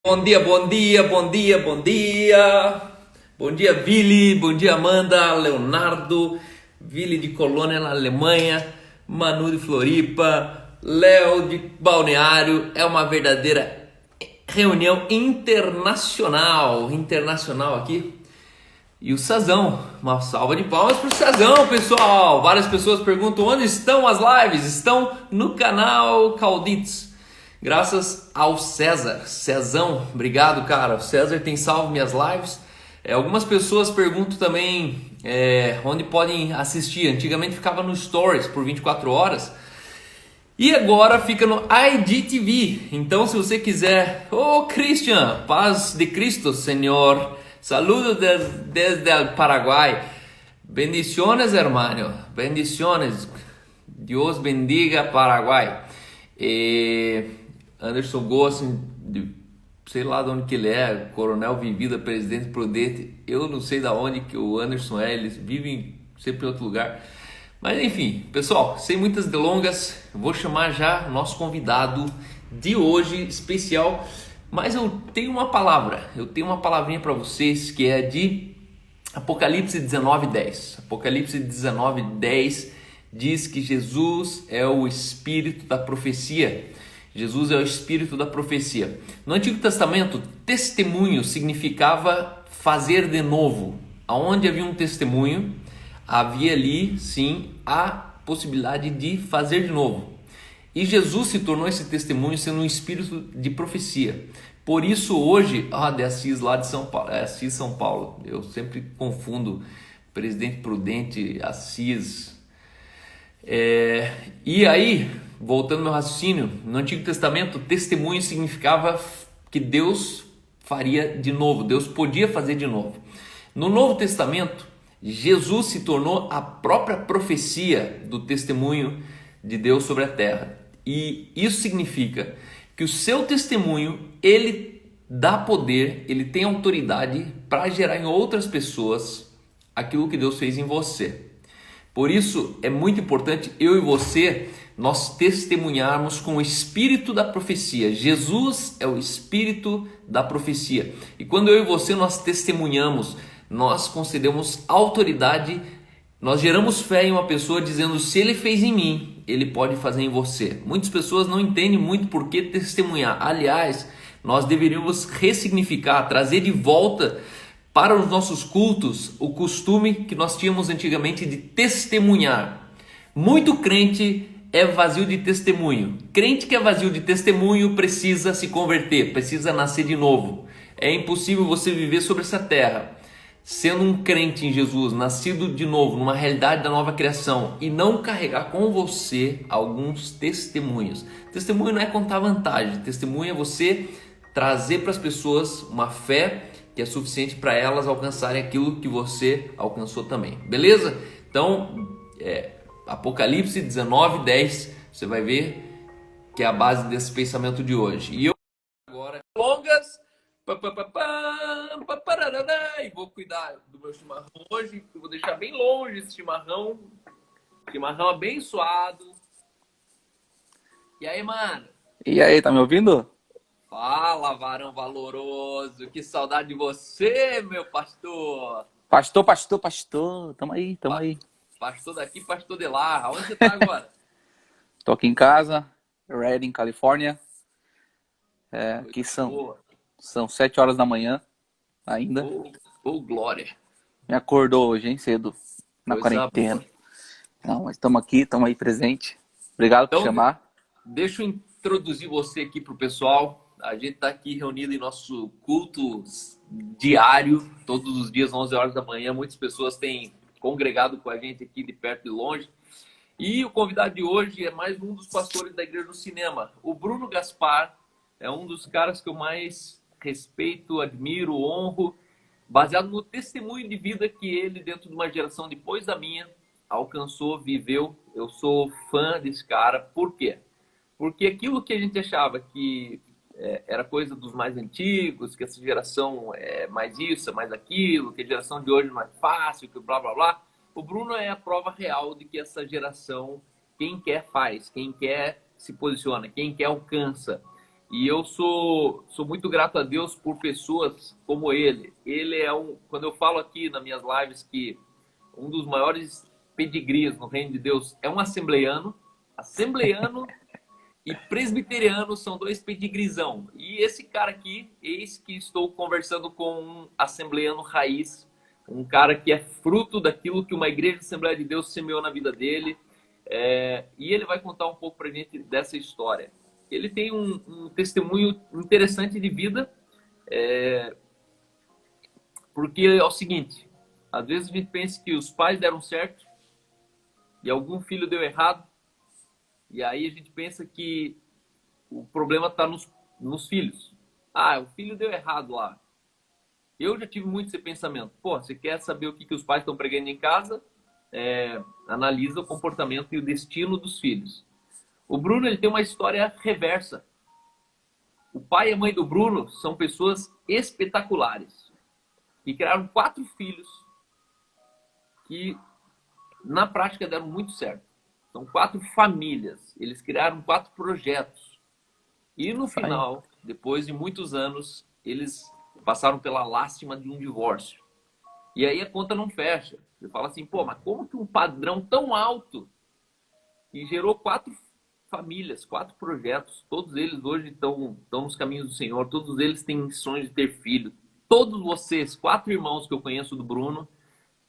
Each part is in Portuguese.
Bom dia, bom dia, bom dia, bom dia. Bom dia, Vili. Bom dia, Amanda, Leonardo, Vili de Colônia, na Alemanha, Manu de Floripa, Léo de Balneário. É uma verdadeira reunião internacional aqui. E o Sazão, uma salva de palmas para o Sazão, pessoal. Várias pessoas perguntam onde estão as lives. Estão no canal Calditos. Graças ao César. Cezão, obrigado, cara. O César tem salvo minhas lives. Algumas pessoas perguntam também onde podem assistir. Antigamente ficava no Stories por 24 horas. E agora fica no IGTV. Então, se você quiser... Christian, paz de Cristo, Senhor. Saludo desde el Paraguay. Bendiciones, hermano. Bendiciones. Dios bendiga Paraguay. Anderson Gossen, sei lá de onde que ele é, Coronel Vivida, Presidente Prudente, eu não sei de onde que o Anderson é, eles vivem sempre em outro lugar. Mas enfim, pessoal, sem muitas delongas, vou chamar já o nosso convidado de hoje, especial, mas eu tenho uma palavrinha para vocês que é de Apocalipse 19:10. Apocalipse 19:10 diz que Jesus é o Espírito da profecia. Jesus é o Espírito da profecia. No Antigo Testamento, testemunho significava fazer de novo. Aonde havia um testemunho, havia ali, sim, a possibilidade de fazer de novo. E Jesus se tornou esse testemunho sendo um espírito de profecia. Por isso hoje, de Assis, lá de São Paulo, Assis, São Paulo, eu sempre confundo Presidente Prudente, Assis. E aí, voltando ao meu raciocínio, no Antigo Testamento, testemunho significava que Deus faria de novo, Deus podia fazer de novo. No Novo Testamento, Jesus se tornou a própria profecia do testemunho de Deus sobre a terra. E isso significa que o seu testemunho, ele dá poder, ele tem autoridade para gerar em outras pessoas aquilo que Deus fez em você. Por isso é muito importante eu e você, nós testemunharmos com o espírito da profecia. Jesus é o espírito da profecia. E quando eu e você nós testemunhamos, nós concedemos autoridade, nós geramos fé em uma pessoa dizendo: se ele fez em mim, ele pode fazer em você. Muitas pessoas não entendem muito por que testemunhar. Aliás, nós deveríamos ressignificar, trazer de volta para os nossos cultos o costume que nós tínhamos antigamente de testemunhar. Muito crente é vazio de testemunho. Crente que é vazio de testemunho precisa se converter, precisa nascer de novo. É impossível você viver sobre essa terra sendo um crente em Jesus, nascido de novo, numa realidade da nova criação, e não carregar com você alguns testemunhos. Testemunho não é contar vantagem, testemunho é você trazer para as pessoas uma fé que é suficiente para elas alcançarem aquilo que você alcançou também. Beleza? Então, Apocalipse 19:10, você vai ver que é a base desse pensamento de hoje. E eu agora, longas, e vou cuidar do meu chimarrão hoje, eu vou deixar bem longe esse chimarrão abençoado. E aí, mano? E aí, tá me ouvindo? Fala, varão valoroso, que saudade de você, meu pastor. Pastor. Tamo aí, tamo aí. Pastor daqui, pastor de lá. Aonde você tá agora? Tô aqui em casa, Redding, Califórnia. Aqui são 7 horas da manhã ainda. Glória. Me acordou hoje, hein, cedo, na Coisa quarentena. boa. Não, mas estamos aqui, estamos aí presente. Obrigado por chamar. Deixa eu introduzir você aqui pro pessoal. A gente está aqui reunido em nosso culto diário, todos os dias, 11 horas da manhã. Muitas pessoas têm congregado com a gente aqui de perto e longe. E o convidado de hoje é mais um dos pastores da Igreja do Cinema. O Bruno Gaspar é um dos caras que eu mais respeito, admiro, honro, baseado no testemunho de vida que ele, dentro de uma geração depois da minha, alcançou, viveu. Eu sou fã desse cara. Por quê? Porque aquilo que a gente achava que era coisa dos mais antigos, que essa geração é mais isso, é mais aquilo, que a geração de hoje não é fácil, que blá, blá, blá. O Bruno é a prova real de que essa geração, quem quer faz, quem quer se posiciona, quem quer alcança. E eu sou muito grato a Deus por pessoas como ele. Ele é quando eu falo aqui nas minhas lives que um dos maiores pedigrees no reino de Deus é um assembleiano. Assembleiano e presbiteriano são dois pedigrizão. E esse cara aqui, eis que estou conversando com um assembleiano raiz, um cara que é fruto daquilo que uma igreja de Assembleia de Deus semeou na vida dele. E ele vai contar um pouco pra gente dessa história. Ele tem um testemunho interessante de vida, porque é o seguinte, às vezes a gente pensa que os pais deram certo e algum filho deu errado, e aí a gente pensa que o problema está nos filhos. Ah, o filho deu errado lá. Eu já tive muito esse pensamento. Pô, você quer saber o que os pais estão pregando em casa? Analisa o comportamento e o destino dos filhos. O Bruno, ele tem uma história reversa. O pai e a mãe do Bruno são pessoas espetaculares. E criaram 4 filhos que, na prática, deram muito certo. São 4 famílias. Eles criaram 4 projetos. E no final, depois de muitos anos, eles passaram pela lástima de um divórcio. E aí a conta não fecha. Você fala assim, pô, mas como que um padrão tão alto que gerou 4 famílias, 4 projetos, todos eles hoje estão nos caminhos do Senhor, todos eles têm sonhos de ter filho. Todos vocês, 4 irmãos que eu conheço do Bruno,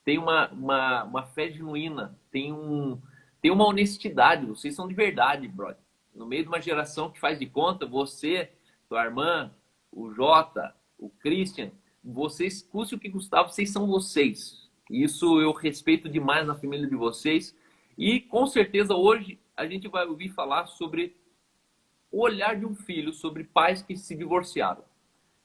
têm uma fé genuína, têm uma honestidade, vocês são de verdade, brother. No meio de uma geração que faz de conta, você, tua irmã, o Jota, o Christian, vocês, custe o que custar, vocês são vocês. Isso eu respeito demais na família de vocês. E com certeza hoje a gente vai ouvir falar sobre o olhar de um filho, sobre pais que se divorciaram.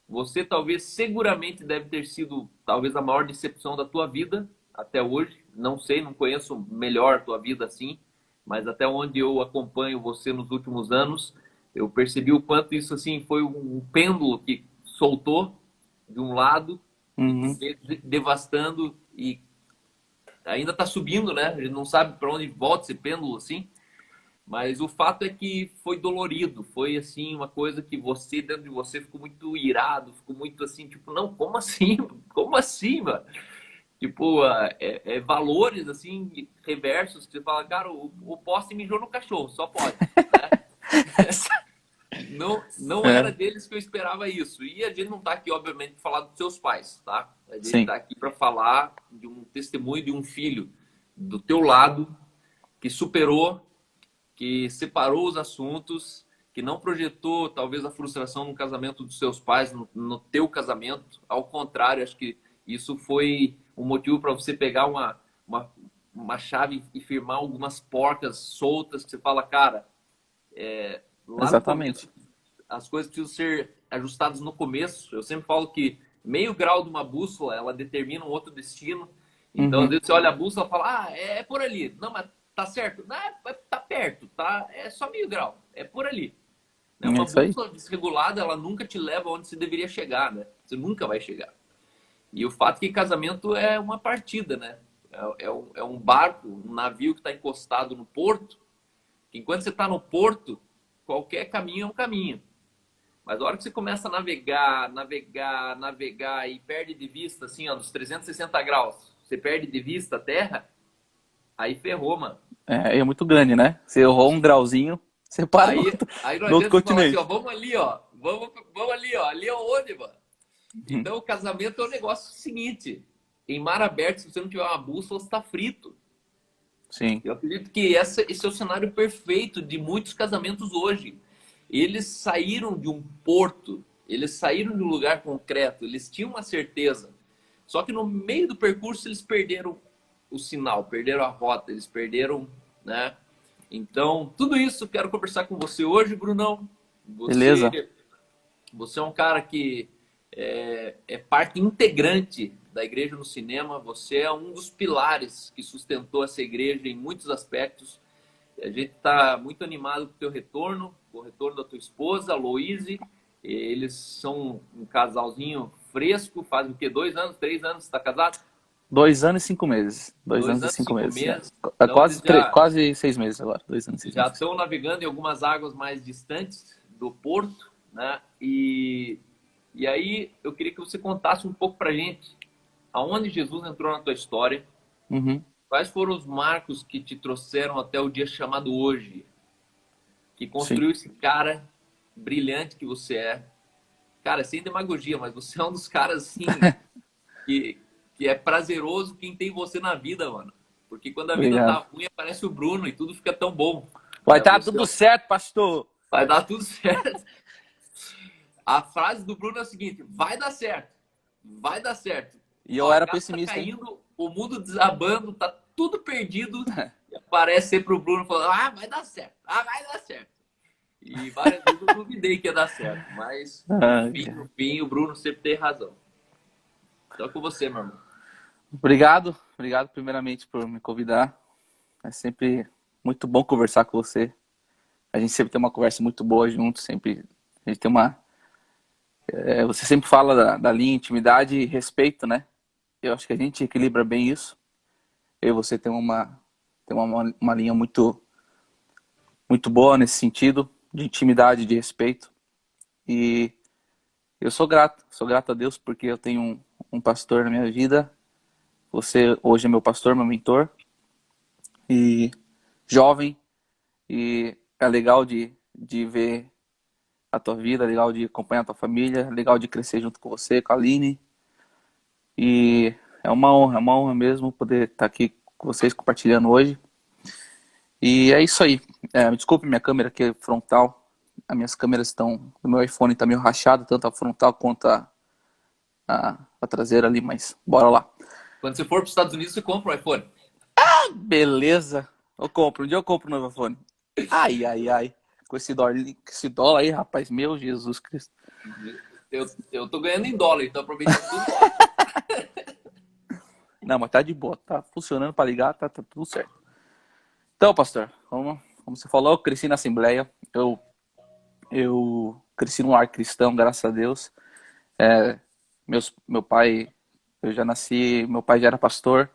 Você talvez, seguramente deve ter sido talvez a maior decepção da tua vida até hoje. Não sei, não conheço melhor a tua vida assim, mas até onde eu acompanho você nos últimos anos, eu percebi o quanto isso assim foi um pêndulo que soltou de um lado, devastando e ainda está subindo, né? A gente não sabe para onde volta esse pêndulo assim. Mas o fato é que foi dolorido, foi assim uma coisa que você, dentro de você, ficou muito irado, ficou muito assim, tipo, não, como assim? Como assim, mano? Tipo, valores assim, reversos, que você fala, cara, o poste mijou no cachorro, só pode, né? Não era deles que eu esperava isso. E a gente não tá aqui, obviamente, para falar dos seus pais, tá? A gente tá aqui para falar de um testemunho de um filho do teu lado que superou, que separou os assuntos, que não projetou talvez a frustração no casamento dos seus pais, no teu casamento. Ao contrário, acho que isso foi um motivo para você pegar uma chave e firmar algumas porcas soltas que você fala, cara, lá exatamente. No começo, as coisas precisam ser ajustadas no começo. Eu sempre falo que meio grau de uma bússola, ela determina um outro destino. Então, às vezes você olha a bússola e fala, é por ali. Não, mas tá certo? Não, tá perto, tá? É só meio grau, é por ali. Né? Uma bússola desregulada, ela nunca te leva onde você deveria chegar, né? Você nunca vai chegar. E o fato é que casamento é uma partida, né? É um barco, um navio que está encostado no porto, que enquanto você está no porto, qualquer caminho é um caminho. Mas a hora que você começa a navegar e perde de vista, assim, ó, nos 360 graus, você perde de vista a terra, aí ferrou, mano. É muito grande, né? Você errou um grauzinho, você para aí nós no outro continente. Assim, ó, vamos ali, ó. Vamos ali, ó. Ali é onde, mano? Então, o casamento é um negócio seguinte. Em mar aberto, se você não tiver uma bússola, você está frito. Sim. Eu acredito que esse é o cenário perfeito de muitos casamentos hoje. Eles saíram de um porto, eles saíram de um lugar concreto, eles tinham uma certeza. Só que no meio do percurso, eles perderam o sinal, perderam a rota, eles perderam, né? Então, tudo isso eu quero conversar com você hoje, Brunão. Beleza. Você é um cara que é parte integrante da Igreja no Cinema. Você é um dos pilares que sustentou essa igreja em muitos aspectos. A gente está muito animado com o teu retorno, com o retorno da tua esposa, a Louise. Eles são um casalzinho fresco, faz o quê? 2 anos, 3 anos, você está casado? 2 anos e 5 meses. 2 anos e 5 meses. Então, quase 6 meses agora. 2 anos e 6 meses. Já estão navegando em algumas águas mais distantes do porto, né? E aí eu queria que você contasse um pouco pra gente aonde Jesus entrou na tua história, Uhum. quais foram os marcos que te trouxeram até o dia chamado hoje, que Sim. construiu esse cara brilhante que você é. Cara, sem demagogia, mas você é um dos caras, assim, que, que é prazeroso quem tem você na vida, mano. Porque quando a vida tá Obrigado. ruim, aparece o Bruno e tudo fica tão bom. Vai Né? dar tudo certo, pastor. Vai dar tudo certo. A frase do Bruno é a seguinte: vai dar certo. Vai dar certo. E Ó, eu a era casa tá pessimista, hein? caindo, o mundo desabando, tá tudo perdido. E aparece sempre o Bruno falando: ah, vai dar certo. Ah, vai dar certo. E várias vezes eu duvidei que ia dar certo. Mas Ah, cara. no fim, o Bruno sempre tem razão. Então é com você, meu irmão. Obrigado primeiramente por me convidar. É sempre muito bom conversar com você. A gente sempre tem uma conversa muito boa junto, sempre a gente tem você sempre fala da linha intimidade e respeito, né? Eu acho que a gente equilibra bem isso. Eu e você tem uma linha muito boa nesse sentido de intimidade, de respeito. E eu sou grato a Deus porque eu tenho um pastor na minha vida. Você hoje é meu pastor, meu mentor e jovem. E é legal de ver a tua vida, é legal de acompanhar a tua família, é legal de crescer junto com você, com a Aline. E é uma honra mesmo poder estar aqui com vocês compartilhando hoje. E é isso aí. Me desculpe minha câmera aqui frontal. As minhas câmeras estão. O meu iPhone está meio rachado, tanto a frontal quanto a traseira ali, mas bora lá. Quando você for para os Estados Unidos, você compra um iPhone. Beleza. Eu compro. Um dia eu compro um novo iPhone. Ai, ai, ai. Com esse dólar aí, rapaz. Meu Jesus Cristo. Eu tô ganhando em dólar, então aproveitando tudo dólar. Não, mas tá de boa. Tá funcionando para ligar, tá tudo certo. Então, pastor, como você falou, eu cresci na Assembleia. Eu cresci num lar cristão, graças a Deus. Meu pai, eu já nasci, meu pai já era pastor.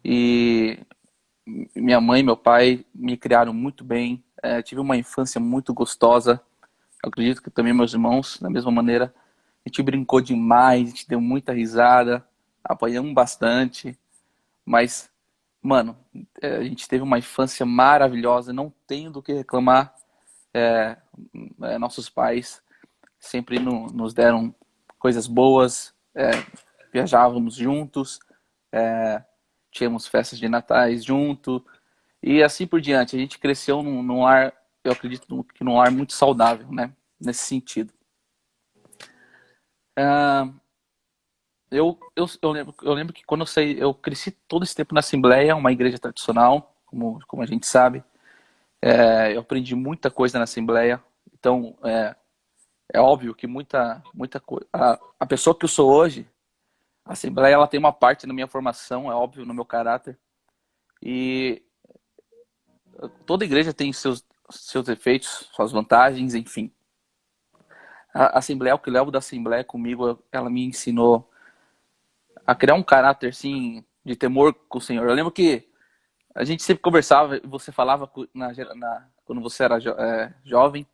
E minha mãe e meu pai me criaram muito bem. Tive uma infância muito gostosa. Eu acredito que também meus irmãos, da mesma maneira. A gente brincou demais, a gente deu muita risada, apanhamos bastante. Mas, mano, a gente teve uma infância maravilhosa, não tenho do que reclamar. Nossos pais sempre nos deram coisas boas, viajávamos juntos, tínhamos festas de natais junto, e assim por diante. A gente cresceu num lar, eu acredito que num lar muito saudável, né? Nesse sentido. Eu lembro que quando eu cresci todo esse tempo na Assembleia, uma igreja tradicional, como a gente sabe. Eu aprendi muita coisa na Assembleia. Então, é óbvio que muita coisa. A pessoa que eu sou hoje, a Assembleia, ela tem uma parte na minha formação, é óbvio, no meu caráter. E toda igreja tem seus efeitos, suas vantagens, enfim. A Assembleia, o que eu levo da Assembleia comigo, ela me ensinou a criar um caráter, assim, de temor com o Senhor. Eu lembro que a gente sempre conversava, você falava quando você era jovem,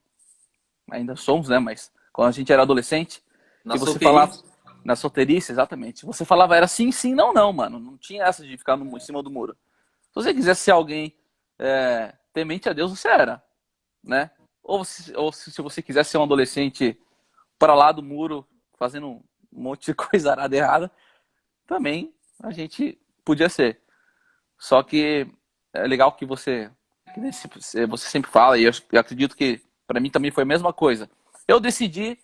ainda somos, né? Mas quando a gente era adolescente, Na que você falava solteirice. na solteirice, exatamente. Você falava era sim, sim, não, não, mano. Não tinha essa de ficar em cima do muro. Se você quisesse ser alguém temente a Deus, você era, né? Ou se você quisesse ser um adolescente para lá do muro, fazendo um monte de coisa arada errada, também a gente podia ser. Só que é legal você sempre fala, e eu acredito que para mim também foi a mesma coisa. Eu decidi,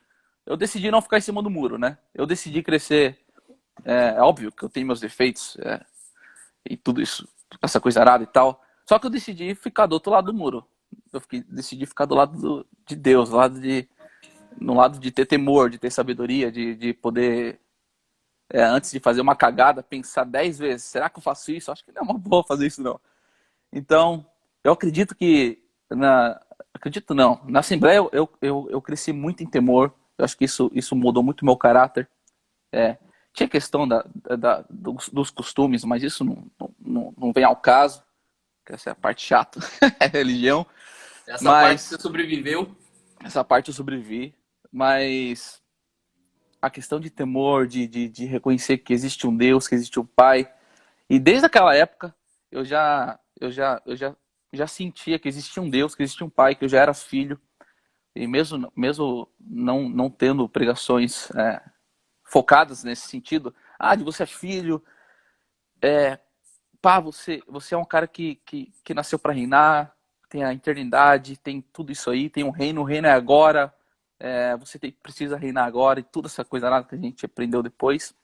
eu decidi não ficar em cima do muro, né? Eu decidi crescer. É óbvio que eu tenho meus defeitos e tudo isso, essa coisa arada e tal. Só que eu decidi ficar do outro lado do muro. Decidi ficar do lado de Deus, no lado de ter temor, de ter sabedoria, de poder, antes de fazer uma cagada, pensar 10 vezes: será que eu faço isso? Acho que não é uma boa fazer isso, não. Então, eu acredito que acredito não, na Assembleia eu cresci muito em temor. Eu acho que isso mudou muito o meu caráter. Tinha questão dos costumes, mas isso não vem ao caso, que essa é a parte chata, é religião. Essa parte que Mas você sobreviveu. essa parte eu sobrevivi. mas a questão de temor, de reconhecer que existe um Deus, que existe um Pai. E desde aquela época eu já sentia que existia um Deus, que existia um Pai, que eu já era filho. E mesmo não tendo pregações focadas nesse sentido, de você é filho, pá, você é um cara que nasceu para reinar, tem a eternidade, tem tudo isso aí, tem um reino, o reino é agora, precisa reinar agora, e toda essa coisa lá que a gente aprendeu depois.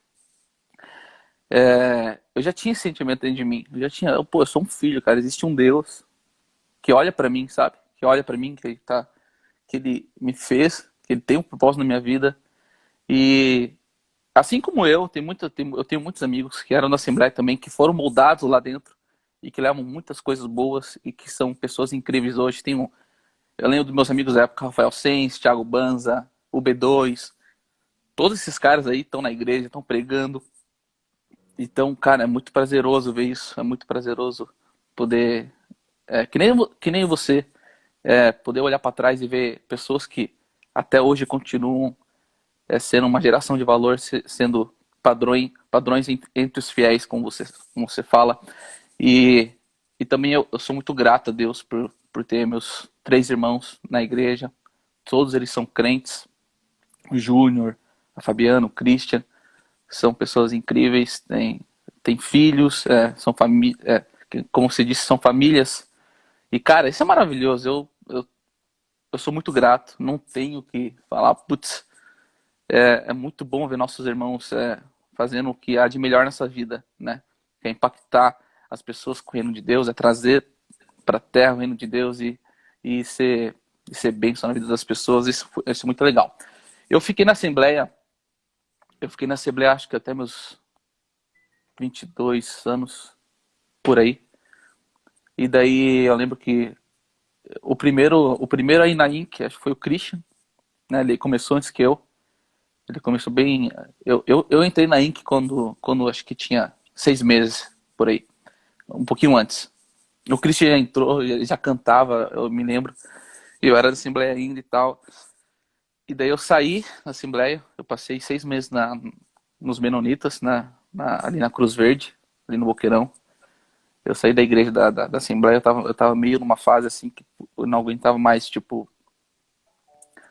Eu já tinha esse sentimento dentro de mim, eu sou um filho, cara, existe um Deus que olha para mim, sabe? Que olha para mim, que ele me fez, que ele tem um propósito na minha vida. E assim como eu tenho muitos amigos que eram da Assembleia também, que foram moldados lá dentro e que levam muitas coisas boas e que são pessoas incríveis hoje. Eu lembro dos meus amigos da época, Rafael Sens, Thiago Banza, o B2, todos esses caras aí estão na igreja, estão pregando. Então, cara, é muito prazeroso ver isso, é muito prazeroso poder, que nem você, poder olhar para trás e ver pessoas que até hoje continuam sendo uma geração de valor, sendo padrões entre os fiéis, como você fala. E, e também eu sou muito grato a Deus por ter meus 3 irmãos na igreja. Todos eles são crentes. O Júnior, a Fabiano, o Christian, são pessoas incríveis, têm filhos, como você disse, são famílias. E, cara, isso é maravilhoso. Eu sou muito grato, não tenho o que falar. Putz, é muito bom ver nossos irmãos fazendo o que há de melhor nessa vida, né? É impactar as pessoas com o reino de Deus, é trazer para a terra o reino de Deus e ser bênção na vida das pessoas. Isso é muito legal. Eu fiquei na Assembleia acho que até meus 22 anos, por aí. E daí eu lembro que o primeiro aí na Inc, acho que foi o Christian, né? Ele começou antes que eu. Ele começou bem. Eu entrei na Inc quando acho que tinha 6 meses, por aí. Um pouquinho antes. O Christian já entrou, já cantava, eu me lembro. Eu era da Assembleia ainda e tal. E daí eu saí da Assembleia, eu passei 6 meses nos Menonitas, ali na Cruz Verde, ali no Boqueirão. Eu saí da igreja da Assembleia, eu tava meio numa fase assim que eu não aguentava mais, tipo,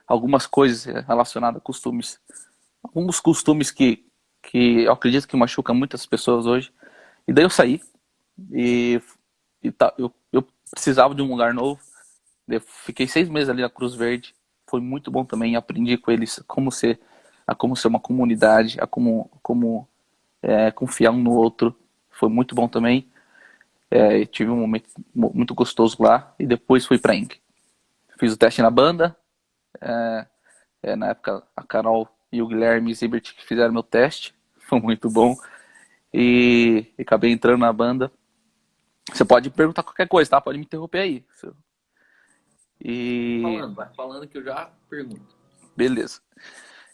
algumas coisas relacionadas a costumes. Alguns costumes que eu acredito que machucam muitas pessoas hoje. E daí eu saí e eu precisava de um lugar novo. Eu fiquei 6 meses ali na Cruz Verde. Foi muito bom também. Aprendi com eles como ser uma comunidade, a como confiar um no outro. Foi muito bom também. Tive um momento muito gostoso lá. E depois fui pra Inc. Fiz o teste na banda. Na época, a Carol e o Guilherme Zibert que fizeram meu teste. Foi muito bom. E acabei entrando na banda. Você pode perguntar qualquer coisa, tá? Pode me interromper aí. E Vai falando que eu já pergunto. beleza.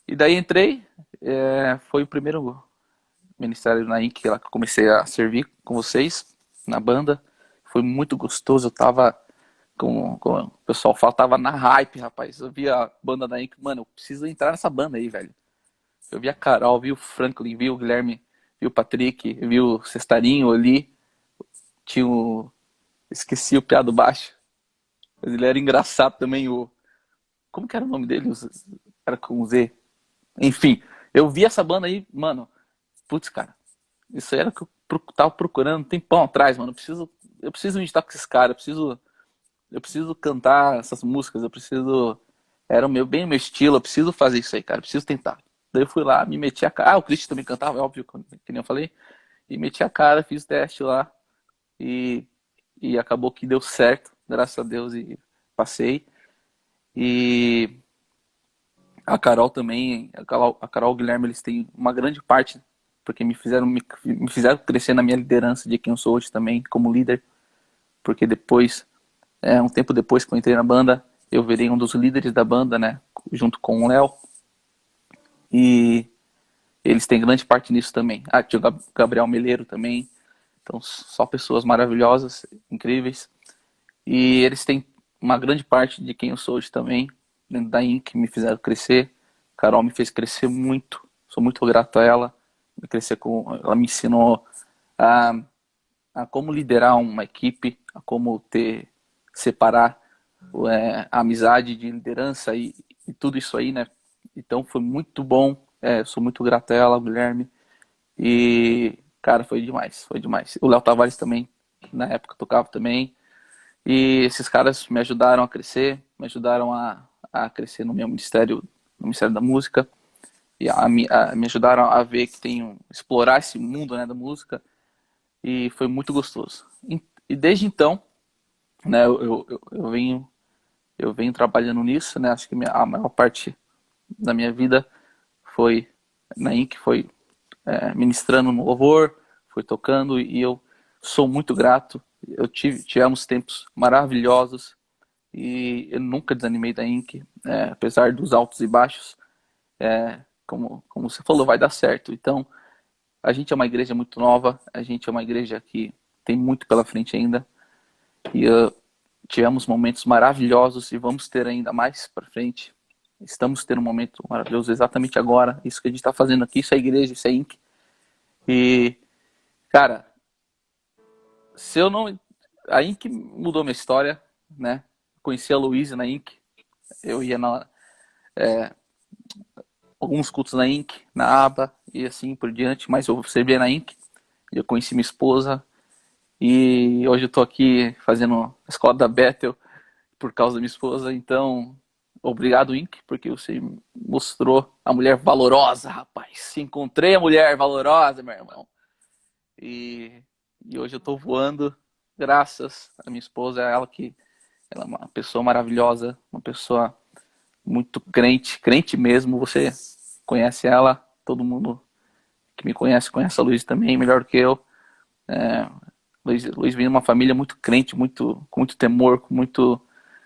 E daí entrei. Foi o primeiro ministério na Inc. lá que eu comecei a servir com vocês na banda. Foi muito gostoso. Eu tava com o pessoal fala, tava na hype, rapaz. Eu vi a banda da Inc. Mano, eu preciso entrar nessa banda aí, velho. Eu vi a Carol, vi o Franklin, vi o Guilherme, vi o Patrick, vi o Cestarinho ali. Tinha o... Esqueci o piá do baixo. Mas ele era engraçado também. Como que era o nome dele? Era com Z. Enfim, eu vi essa banda aí, mano. Putz, cara. Isso aí era o que eu tava procurando um tempão atrás, mano. Eu preciso meditar com esses caras. Eu preciso cantar essas músicas. Era bem o meu estilo. Eu preciso fazer isso aí, cara. Eu preciso tentar. Daí eu fui lá, me meti a cara. O Christian também cantava, é óbvio, que nem eu falei. E meti a cara, fiz o teste lá. E acabou que deu certo, graças a Deus, e passei. E a Carol também, a Carol e o Guilherme, eles têm uma grande parte, porque me fizeram crescer na minha liderança de quem eu sou hoje também, como líder. Porque depois, um tempo depois que eu entrei na banda, eu virei um dos líderes da banda, né, junto com o Léo. E eles têm grande parte nisso também. Tinha o Gabriel Meleiro também. Então, só pessoas maravilhosas, incríveis. E eles têm uma grande parte de quem eu sou hoje também. dentro da INC me fizeram crescer. Carol me fez crescer muito. Sou muito grato a ela. Ela me ensinou a, a como liderar uma equipe, a como separar a amizade de liderança e tudo isso aí, né? Então foi muito bom. Sou muito grato a ela, Guilherme. E, cara, foi demais, foi demais. O Léo Tavares também, na época, tocava também. E esses caras me ajudaram a crescer, me ajudaram a crescer no meu ministério, no Ministério da Música. E me ajudaram a ver que tenho, explorar esse mundo, né, da música. E foi muito gostoso. E desde então, né, eu venho trabalhando nisso, né? Acho que a maior parte da minha vida foi na INC, foi ministrando no louvor, foi tocando, e eu sou muito grato. Tivemos tempos maravilhosos e eu nunca desanimei da INC, apesar dos altos e baixos. Como você falou, vai dar certo. Então, a gente é uma igreja muito nova, a gente é uma igreja que tem muito pela frente ainda, e tivemos momentos maravilhosos e vamos ter ainda mais para frente. Estamos tendo um momento maravilhoso exatamente agora. Isso que a gente está fazendo aqui, isso é igreja, isso é INC. E, cara, se eu não... A INC mudou minha história, né? Conheci a Luísa na INC. Eu ia alguns cultos na INC, na aba e assim por diante, mas eu servia na INC. Eu conheci minha esposa e hoje eu tô aqui fazendo a escola da Bethel por causa da minha esposa. Então, obrigado, INC, porque você mostrou a mulher valorosa, rapaz. Encontrei a mulher valorosa, meu irmão. E hoje eu tô voando graças à minha esposa, ela é uma pessoa maravilhosa, uma pessoa muito crente mesmo. Você conhece ela, todo mundo que me conhece a Luiz também, melhor do que eu. Luiz vem de uma família muito crente, com muito temor,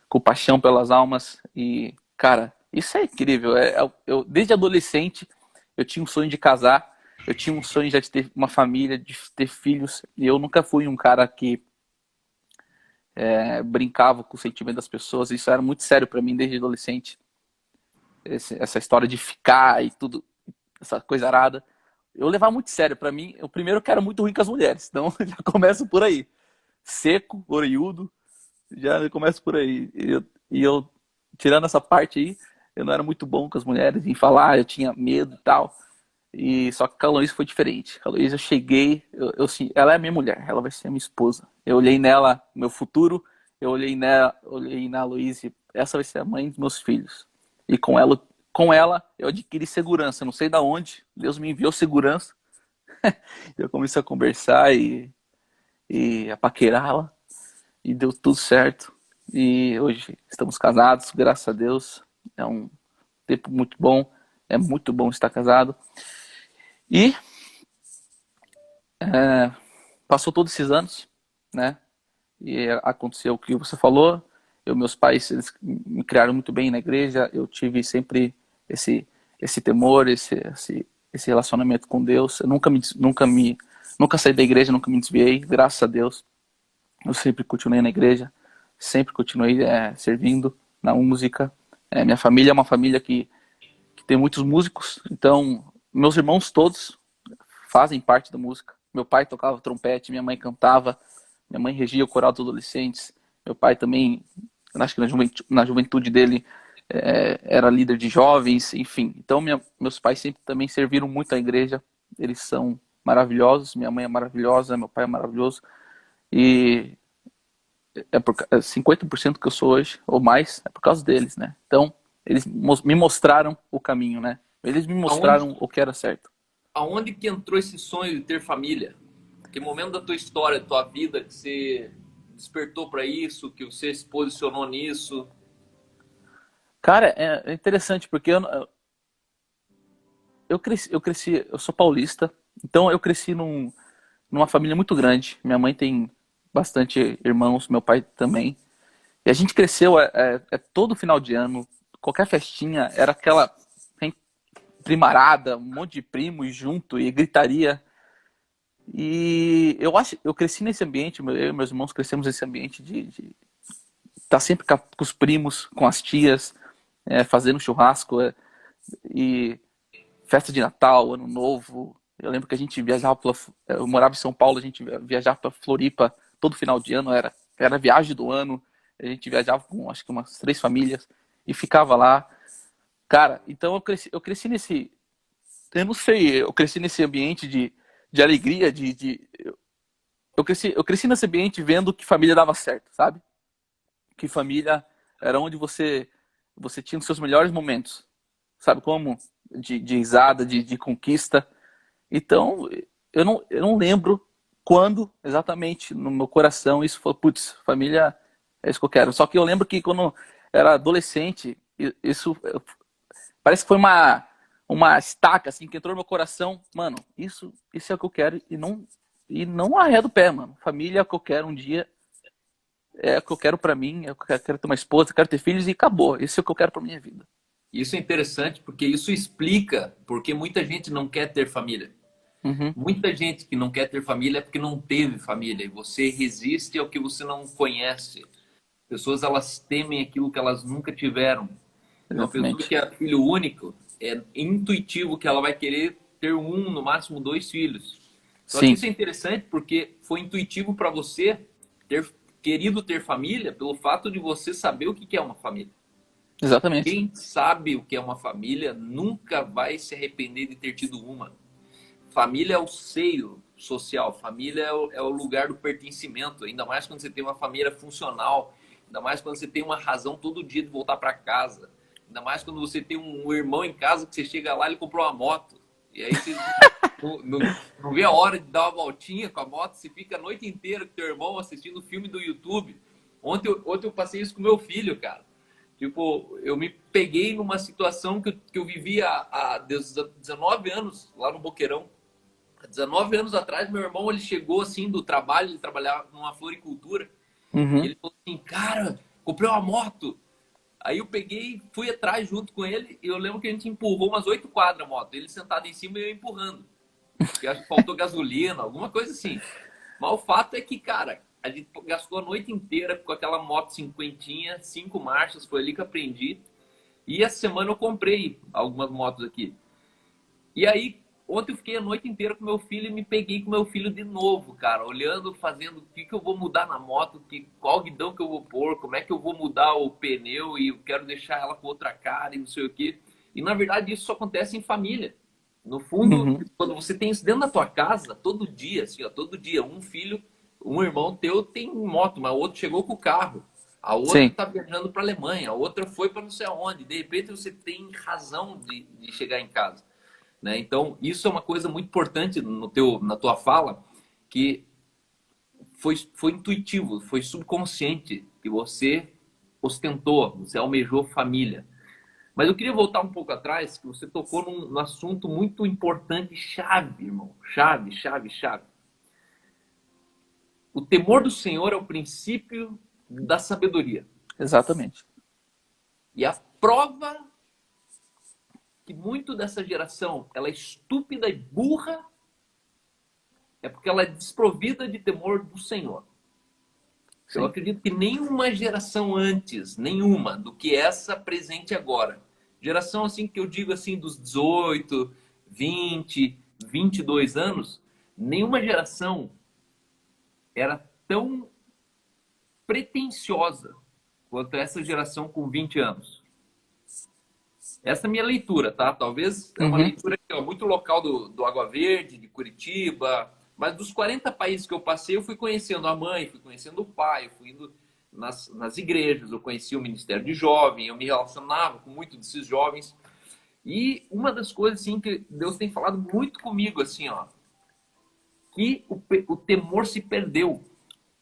com paixão pelas almas. E, cara, isso é incrível. Eu, desde adolescente, eu tinha um sonho de casar, eu tinha um sonho já de ter uma família, de ter filhos, e eu nunca fui um cara que brincava com o sentimento das pessoas. Isso era muito sério para mim desde adolescente. Essa história de ficar e tudo, essa coisa arada, eu levava muito sério. Para mim, eu primeiro que era muito ruim com as mulheres, então já começo por aí. Seco, orelhudo, já começo por aí. E eu, tirando essa parte aí, eu não era muito bom com as mulheres, em falar, eu tinha medo e tal. E só que com a Luísa foi diferente. Com a Luísa eu cheguei, ela é a minha mulher, ela vai ser a minha esposa. Eu olhei nela, meu futuro, eu olhei na Luísa, essa vai ser a mãe dos meus filhos. E com ela eu adquiri segurança. Não sei de onde, Deus me enviou segurança. Eu comecei a conversar e a paquerá-la. E deu tudo certo. E hoje estamos casados, graças a Deus. É um tempo muito bom. É muito bom estar casado. E passou todos esses anos, né? E aconteceu o que você falou. Meus pais, eles me criaram muito bem na igreja. Eu tive sempre esse temor, esse relacionamento com Deus. Eu nunca saí da igreja, nunca me desviei, graças a Deus. Eu sempre continuei na igreja, sempre continuei servindo na música. Minha família é uma família que tem muitos músicos, então meus irmãos todos fazem parte da música. Meu pai tocava trompete, minha mãe cantava, minha mãe regia o coral dos adolescentes, meu pai também, acho que na juventude dele, era líder de jovens, enfim. Então meus pais sempre também serviram muito à igreja, eles são maravilhosos, minha mãe é maravilhosa, meu pai é maravilhoso, e 50% que eu sou hoje, ou mais, é por causa deles, né? Então, eles me mostraram o caminho, né? Eles me mostraram o que era certo. Aonde que entrou esse sonho de ter família? Que momento da tua história, da tua vida, que você despertou para isso, que você se posicionou nisso? Cara, é interessante, porque eu sou paulista, então eu cresci numa família muito grande. Minha mãe tem bastante irmãos, meu pai também. E a gente cresceu todo final de ano, qualquer festinha, era aquela primarada, um monte de primos junto e gritaria. E eu cresci nesse ambiente, eu e meus irmãos crescemos nesse ambiente de estar sempre com os primos, com as tias, fazendo churrasco, e festa de Natal, Ano Novo. Eu lembro que a gente viajava eu morava em São Paulo, a gente viajava para Floripa todo final de ano, era a viagem do ano. A gente viajava com acho que umas 3 famílias e ficava lá. Cara, então eu cresci nesse, eu não sei, eu cresci nesse ambiente de alegria, eu cresci nesse ambiente vendo que família dava certo, sabe? Que família era onde você tinha os seus melhores momentos, sabe como? De risada, de conquista. Então, eu não lembro quando exatamente no meu coração isso foi, putz, família é isso que eu quero. Só que eu lembro que quando eu era adolescente, isso parece que foi uma estaca assim que entrou no meu coração, mano, isso é o que eu quero e não arredo o pé, mano. Família é o que eu quero um dia, é o que eu quero pra mim, eu quero ter uma esposa, quero ter filhos e acabou. Esse é o que eu quero pra minha vida. Isso é interessante porque isso explica porque muita gente não quer ter família. Uhum, Muita gente que não quer ter família é porque não teve família e você resiste ao que você não conhece. Pessoas elas temem aquilo que elas nunca tiveram. Uma pessoa exatamente. que é filho único é intuitivo que ela vai querer ter um, no máximo dois filhos. Só que Sim, isso é interessante porque foi intuitivo para você ter querido ter família pelo fato de você saber o que é uma família. exatamente. Quem sabe o que é uma família nunca vai se arrepender de ter tido uma. Família é o seio social, família é o lugar do pertencimento, ainda mais quando você tem uma família funcional, ainda mais quando você tem uma razão todo dia de voltar para casa, ainda mais quando você tem um irmão em casa que você chega lá e ele comprou uma moto, e aí você não vê a hora de dar uma voltinha com a moto, você fica a noite inteira com teu irmão assistindo filme do YouTube. Ontem eu passei isso com meu filho, cara. Tipo, eu me peguei numa situação que eu vivia há 19 anos lá no Boqueirão. Há 19 anos atrás, meu irmão ele chegou assim do trabalho, ele trabalhava numa floricultura, e Uhum. ele falou assim: Cara, comprei uma moto. Aí eu peguei, fui atrás junto com ele, e eu lembro que a gente empurrou umas 8 quadras a moto, ele sentado em cima e eu empurrando. Porque acho que faltou gasolina, alguma coisa assim. Mas o fato é que, cara, a gente gastou a noite inteira com aquela moto cinquentinha, 5 marchas, foi ali que eu aprendi. E essa semana eu comprei algumas motos aqui. E aí, ontem eu fiquei a noite inteira com meu filho e me peguei com meu filho de novo, cara, olhando, fazendo o que eu vou mudar na moto, qual guidão que eu vou pôr, como é que eu vou mudar o pneu e eu quero deixar ela com outra cara e não sei o quê. E na verdade isso só acontece em família. No fundo, Uhum. quando você tem isso dentro da tua casa, todo dia, assim, ó, todo dia, um filho, um irmão teu tem moto, mas o outro chegou com o carro. A outra Sim, está viajando para a Alemanha, a outra foi para não sei aonde. De repente você tem razão de chegar em casa. Né? Então, isso é uma coisa muito importante na tua fala, que foi intuitivo, foi subconsciente, que você ostentou, você almejou família. Mas eu queria voltar um pouco atrás, que você tocou num assunto muito importante, chave, irmão. Chave, chave, chave. O temor do Senhor é o princípio da sabedoria. exatamente. E a prova que muito dessa geração ela é estúpida e burra é porque ela é desprovida de temor do Senhor. Eu Sim. acredito que nenhuma geração antes, nenhuma, do que essa presente agora. Geração assim que eu digo assim dos 18, 20, 22 anos, nenhuma geração era tão pretensiosa quanto essa geração com 20 anos. Essa é a minha leitura, tá? Talvez é uma Uhum. leitura aqui, ó, muito local do Água Verde, de Curitiba, mas dos 40 países que eu passei, eu fui conhecendo a mãe, fui conhecendo o pai, fui indo nas igrejas, eu conheci o Ministério de Jovem, eu me relacionava com muitos desses jovens. E uma das coisas assim que Deus tem falado muito comigo assim, ó, que o temor se perdeu.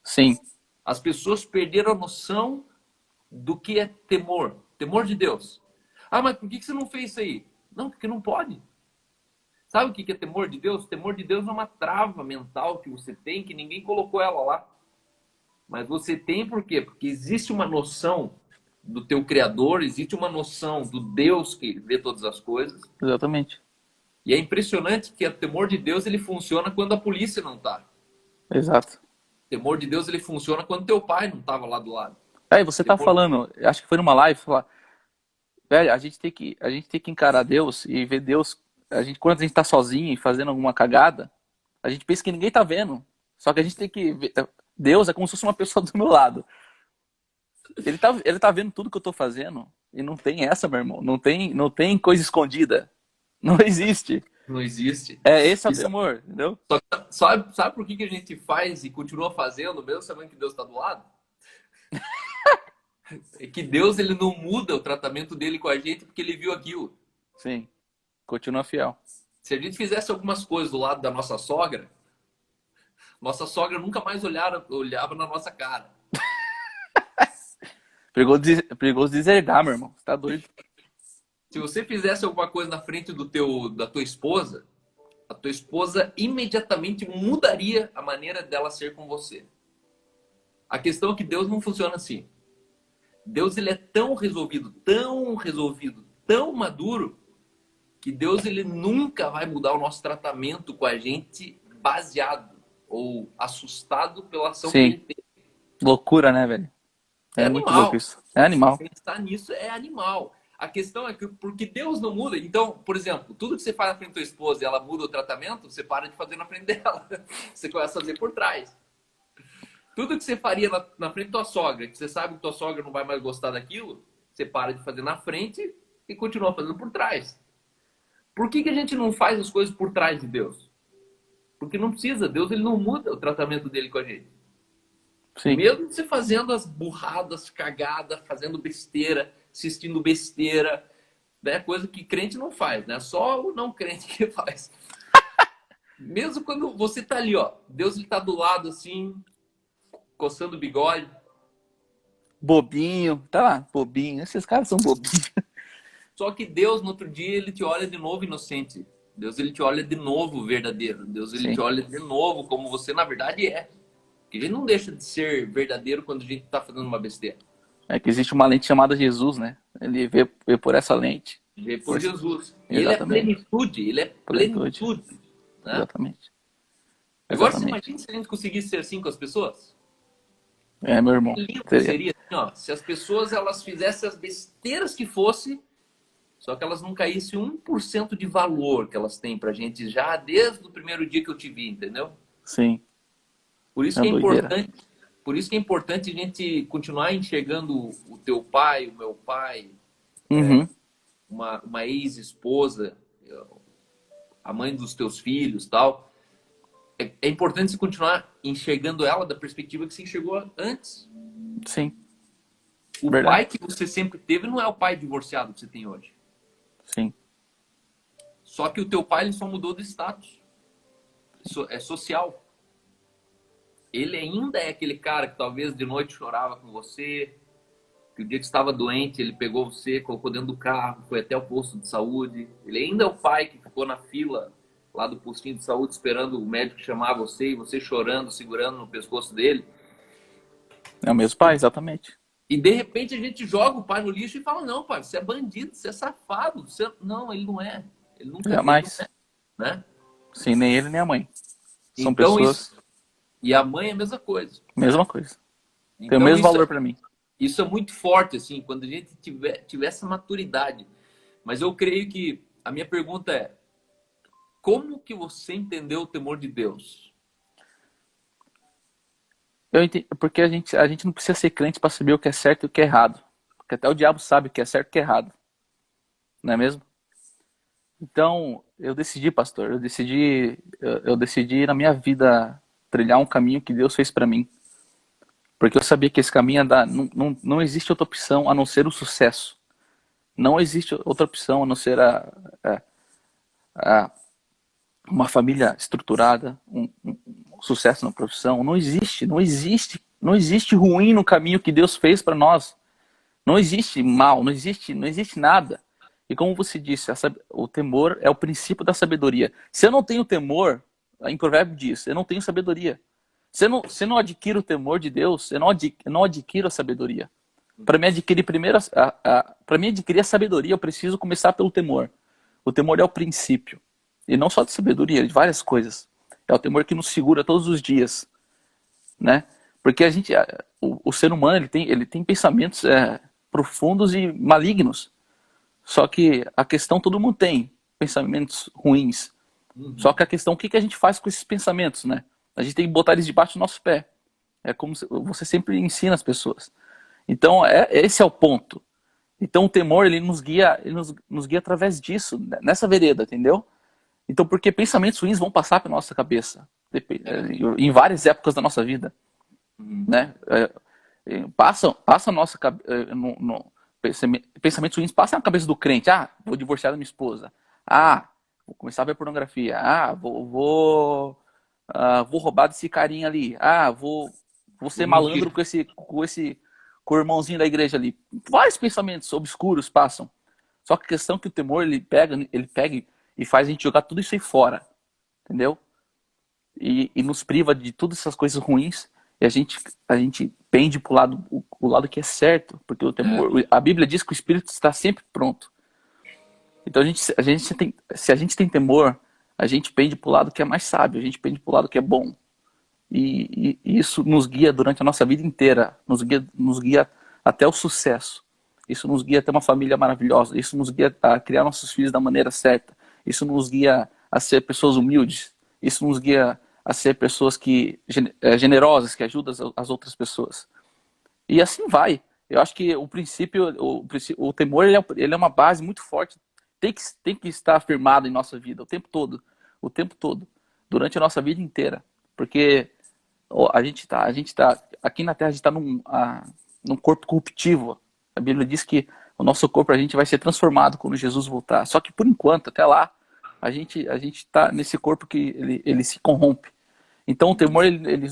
Sim, As pessoas perderam a noção do que é temor, temor de Deus. Ah, mas por que você não fez isso aí? Não, porque não pode. Sabe o que é temor de Deus? Temor de Deus é uma trava mental que você tem, que ninguém colocou ela lá. Mas você tem por quê? Porque existe uma noção do teu Criador, existe uma noção do Deus que vê todas as coisas. exatamente. E é impressionante que o temor de Deus ele funciona quando a polícia não está. Exato. O temor de Deus ele funciona quando teu pai não estava lá do lado. Aí você tá Temor... falando, acho que foi numa live, falar, Velho, a gente tem que encarar Deus e ver Deus. Quando a gente tá sozinho e fazendo alguma cagada, a gente pensa que ninguém tá vendo. Só que a gente tem que ver. Deus é como se fosse uma pessoa do meu lado. Ele tá vendo tudo que eu tô fazendo. E não tem essa, meu irmão. Não tem coisa escondida. Não existe. Não existe. Esse é o Isso, temor, entendeu? só que sabe por que a gente faz e continua fazendo, mesmo sabendo que Deus está do lado? É que Deus ele não muda o tratamento dele com a gente porque ele viu aquilo. Sim. Continua fiel. Se a gente fizesse algumas coisas do lado da nossa sogra nunca mais olhava na nossa cara. Perigoso deserdar, meu irmão. Você tá doido? Se você fizesse alguma coisa na frente da tua esposa, a tua esposa imediatamente mudaria a maneira dela ser com você. A questão é que Deus não funciona assim. Deus ele é tão resolvido, tão maduro, que Deus ele nunca vai mudar o nosso tratamento com a gente baseado ou assustado pela ação que ele Sim. tem. Loucura, né, velho? É É muito louco animal. isso. É animal. Pensar nisso é animal. A questão é que porque Deus não muda, então, por exemplo, tudo que você faz na frente da tua esposa e ela muda o tratamento, você para de fazer na frente dela. Você começa a fazer por trás. Tudo que você faria na frente da tua sogra, que você sabe que tua sogra não vai mais gostar daquilo, você para de fazer na frente e continua fazendo por trás. Por que a gente não faz as coisas por trás de Deus? Porque não precisa. Deus ele não muda o tratamento dele com a gente. Sim. Mesmo você fazendo as burradas, cagadas, fazendo besteira, assistindo besteira, né? Coisa que crente não faz, né? Só o não crente que faz. Mesmo quando você tá ali, ó, Deus ele tá do lado assim, coçando o bigode. Bobinho. Tá lá, bobinho. Esses caras são bobinhos. Só que Deus no outro dia ele te olha de novo inocente. Deus ele te olha de novo verdadeiro. Deus ele te Sim. olha de novo como você na verdade é. Porque ele não deixa de ser verdadeiro quando a gente tá fazendo uma besteira. É que existe uma lente chamada Jesus, né? Ele vê por essa lente. Vê por Jesus. E ele é Exatamente. plenitude, ele é Plenitude. plenitude. Né? Exatamente. Agora você Exatamente. imagina se a gente conseguisse ser assim com as pessoas? É, meu Que irmão. lindo Seria. seria assim, ó, se as pessoas elas fizessem as besteiras que fosse, só que elas não caíssem 1% de valor que elas têm pra gente já desde o primeiro dia que eu te vi, entendeu? Sim. Por isso É que é uma doideira. importante, por isso que é importante a gente continuar enxergando o teu pai, o meu pai, Uhum. uma ex-esposa, a mãe dos teus filhos, tal. É importante você continuar enxergando ela da perspectiva que você enxergou antes. Sim. O Verdade. pai que você sempre teve não é o pai divorciado que você tem hoje. Sim. Só que o teu pai ele só mudou de status. É social. Ele ainda é aquele cara que talvez de noite chorava com você, que o dia que estava doente ele pegou você, colocou dentro do carro, foi até o posto de saúde. Ele ainda é o pai que ficou na fila lá do postinho de saúde esperando o médico chamar você e você chorando, segurando no pescoço dele. É o mesmo pai, exatamente. E de repente a gente joga o pai no lixo e fala: não, pai, você é bandido, você é safado. Você... Não, ele não é. Ele nunca Jamais. ele não é, né? Sim, nem ele nem a mãe. São Então pessoas. isso. E a mãe é a mesma coisa. Mesma coisa. Tem o Então mesmo isso, valor pra mim. isso é muito forte, assim, quando a gente tiver essa maturidade. Mas eu creio que a minha pergunta é: como que você entendeu o temor de Deus? Eu entendo, porque a gente não precisa ser crente pra saber o que é certo e o que é errado. Porque até o diabo sabe o que é certo e o que é errado. Não é mesmo? Então, eu decidi, pastor, eu decidi na minha vida trilhar um caminho que Deus fez pra mim. Porque eu sabia que esse caminho não existe outra opção a não ser o sucesso. Não existe outra opção a não ser a uma família estruturada, um sucesso na profissão. Não existe ruim no caminho que Deus fez para nós. Não existe mal, não existe nada. E como você disse, o temor é o princípio da sabedoria. Se eu não tenho temor, em Provérbio diz, eu não tenho sabedoria. Se eu não adquiro o temor de Deus, eu não adquiro a sabedoria. Para mim adquirir para mim adquirir a sabedoria, eu preciso começar pelo temor. O temor é o princípio. E não só de sabedoria, de várias coisas. É o temor que nos segura todos os dias, né? Porque o ser humano ele tem pensamentos profundos e malignos. Só que a questão, todo mundo tem pensamentos ruins. Só Uhum. que a questão, o que que a gente faz com esses pensamentos, né? A gente tem que botar eles debaixo do nosso pé. É como você sempre ensina as pessoas. Então, esse é o ponto. Então, o temor, ele nos guia através disso, né? Nessa vereda, entendeu? Então, porque pensamentos ruins vão passar pela nossa cabeça, É. em várias épocas da nossa vida, Uhum. né? Passa a nossa pensamentos ruins passam na cabeça do crente. Ah, vou divorciar da minha esposa. Ah, vou começar a ver pornografia. Ah, vou roubar desse carinha ali. Ah, vou Vou ser malandro mentir. com o irmãozinho da igreja ali. Vários pensamentos obscuros passam. Só que a questão é que o temor, ele pega e faz a gente jogar tudo isso aí fora, entendeu? E nos priva de todas essas coisas ruins, e a gente pende pro lado, o lado que é certo, porque o É. temor, a Bíblia diz que o espírito está sempre pronto. Então se a gente tem temor, a gente pende pro lado que é mais sábio, a gente pende pro lado que é bom. E isso nos guia durante a nossa vida inteira, nos guia até o sucesso. Isso nos guia até uma família maravilhosa, isso nos guia a criar nossos filhos da maneira certa, isso nos guia a ser pessoas humildes, isso nos guia a ser pessoas generosas, que ajudam as outras pessoas. E assim vai. Eu acho que o temor ele é uma base muito forte, tem que estar afirmado em nossa vida o tempo todo, durante a nossa vida inteira, porque a gente tá aqui na Terra, a gente tá num corpo corruptivo. A Bíblia diz que o nosso corpo a gente vai ser transformado quando Jesus voltar. Só que por enquanto, até lá, a gente tá nesse corpo que ele se corrompe. Então o temor ele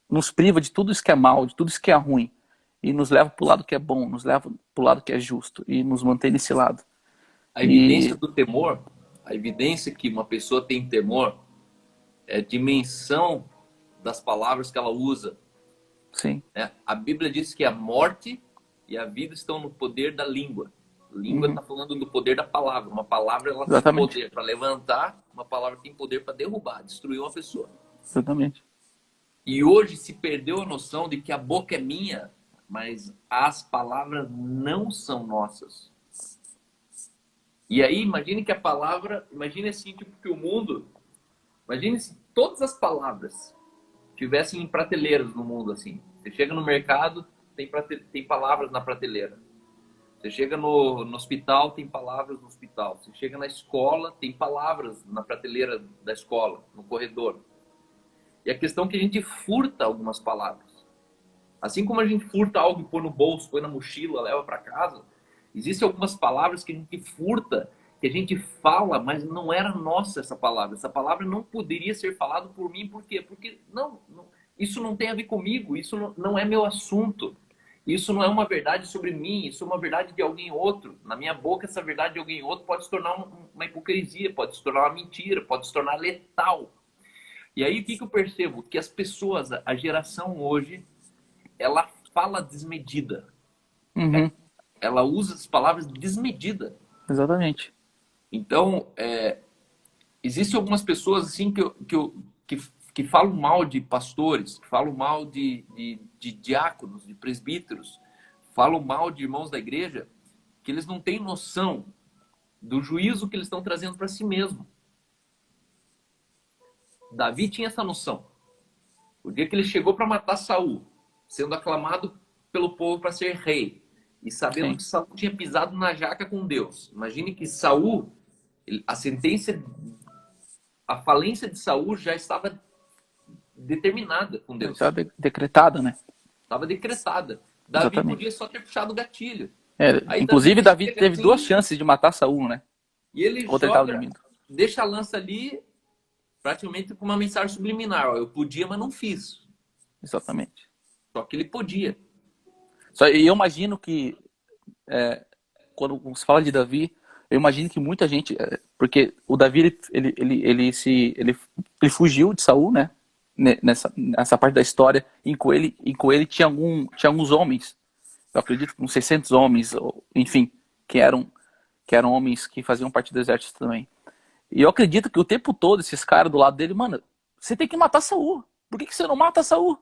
nos priva de tudo isso que é mal, de tudo isso que é ruim e nos leva para o lado que é bom, nos leva para o lado que é justo e nos mantém nesse lado. A evidência E do temor, a evidência que uma pessoa tem temor é a dimensão das palavras que ela usa. sim, Né? A Bíblia diz que a morte e a vida estão no poder da língua. A língua uhum, está falando do poder da palavra. Uma palavra ela tem exatamente, poder para levantar, uma palavra tem poder para derrubar, destruir uma pessoa. exatamente, E hoje se perdeu a noção de que a boca é minha, mas as palavras não são nossas. E aí, imagine que a palavra, imagine assim, tipo, que o mundo, imagine se todas as palavras tivessem em prateleiras no mundo, assim. Você chega no mercado, tem palavras na prateleira. Você chega no hospital, tem palavras no hospital. Você chega na escola, tem palavras na prateleira da escola, no corredor. E a questão é que a gente furta algumas palavras. Assim como a gente furta algo e põe no bolso, põe na mochila, leva para casa, existem algumas palavras que a gente furta, que a gente fala, mas não era nossa essa palavra. Essa palavra não poderia ser falada por mim, por quê? Porque isso não tem a ver comigo, isso não é meu assunto. Isso não é uma verdade sobre mim, isso é uma verdade de alguém outro. Na minha boca, essa verdade de alguém outro pode se tornar uma hipocrisia, pode se tornar uma mentira, pode se tornar letal. E aí o que eu percebo? Que as pessoas, a geração hoje, ela fala desmedida. uhum, Ela usa as palavras desmedida. exatamente, Então, existem algumas pessoas assim que, que falam mal de pastores, que falam mal de diáconos, de presbíteros, falam mal de irmãos da igreja, que eles não têm noção do juízo que eles estão trazendo para si mesmo. Davi tinha essa noção. O dia que ele chegou para matar Saul, sendo aclamado pelo povo para ser rei, e sabendo sim, que Saul tinha pisado na jaca com Deus. Imagine que Saul, a sentença, a falência de Saul já estava determinada com já Deus. decretada, né? Estava decretada. Davi podia Exatamente. só ter puxado o gatilho. Aí Davi Inclusive, ele Davi chega teve duas assim chances de matar Saul, né? e ele Enquanto ele estava joga, dormindo. deixa a lança ali praticamente com uma mensagem subliminar. Ó, eu podia, mas não fiz. Exatamente. Só que ele podia. E eu imagino que, quando se fala de Davi, eu imagino que muita gente. Porque o Davi, ele fugiu de Saul, né? Nessa parte da história, em com ele tinha alguns homens. Eu acredito que uns 600 homens, enfim, que eram homens que faziam parte do exército também. E eu acredito que o tempo todo, esses caras do lado dele, mano, você tem que matar Saul. Por que você não mata Saul?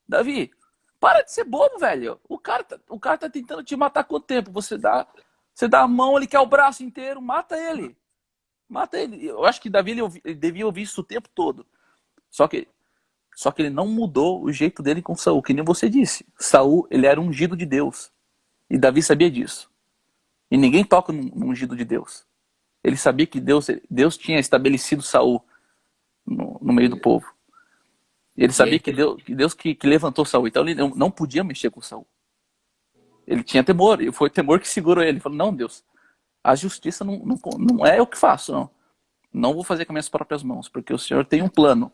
Davi, para de ser bobo, velho. O cara tá tentando te matar há quanto tempo? Você dá. Você dá a mão, ele quer o braço inteiro, mata ele. Mata ele. Eu acho que Davi ele devia ouvir isso o tempo todo. Só que ele não mudou o jeito dele com Saul, que nem você disse. Saul, ele era ungido de Deus. E Davi sabia disso. E ninguém toca no ungido de Deus. Ele sabia que Deus tinha estabelecido Saul no meio do povo. Ele sabia que Deus que levantou Saul. Então ele não podia mexer com Saul. Ele tinha temor. E foi o temor que segurou ele. Ele falou, não, Deus, a justiça não é eu que faço, não. Não vou fazer com minhas próprias mãos, porque o Senhor tem um plano.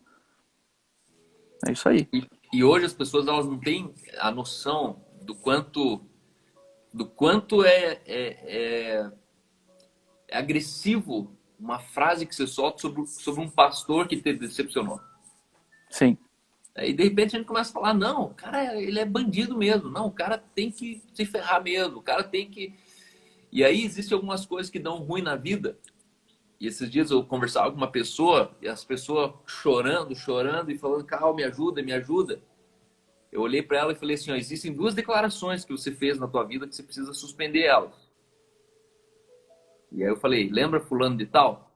É isso aí. E hoje as pessoas elas não têm a noção do quanto é agressivo uma frase que você solta sobre um pastor que te decepcionou. Sim. E de repente a gente começa a falar, não, o cara ele é bandido mesmo, não, o cara tem que se ferrar mesmo, o cara tem que... E aí existem algumas coisas que dão ruim na vida. E esses dias eu conversava com uma pessoa, e as pessoas chorando e falando, calma, me ajuda, me ajuda. Eu olhei para ela e falei assim, ó, existem duas declarações que você fez na tua vida que você precisa suspender elas. E aí eu falei, lembra fulano de tal?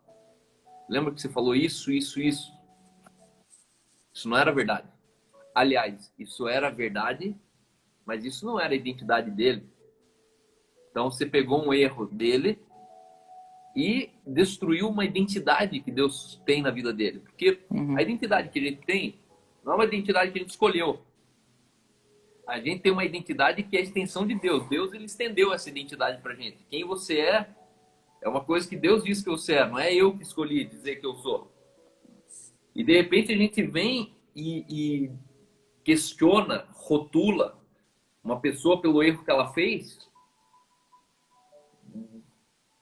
Lembra que você falou isso, isso, isso? Isso não era verdade. Aliás, isso era verdade, mas isso não era a identidade dele. Então você pegou um erro dele e destruiu uma identidade que Deus tem na vida dele. Porque a identidade que a gente tem não é uma identidade que a gente escolheu. A gente tem uma identidade que é a extensão de Deus. Deus ele estendeu essa identidade pra gente. Quem você é uma coisa que Deus diz que você é. Não é eu que escolhi dizer que eu sou. E de repente a gente vem e questiona, rotula uma pessoa pelo erro que ela fez,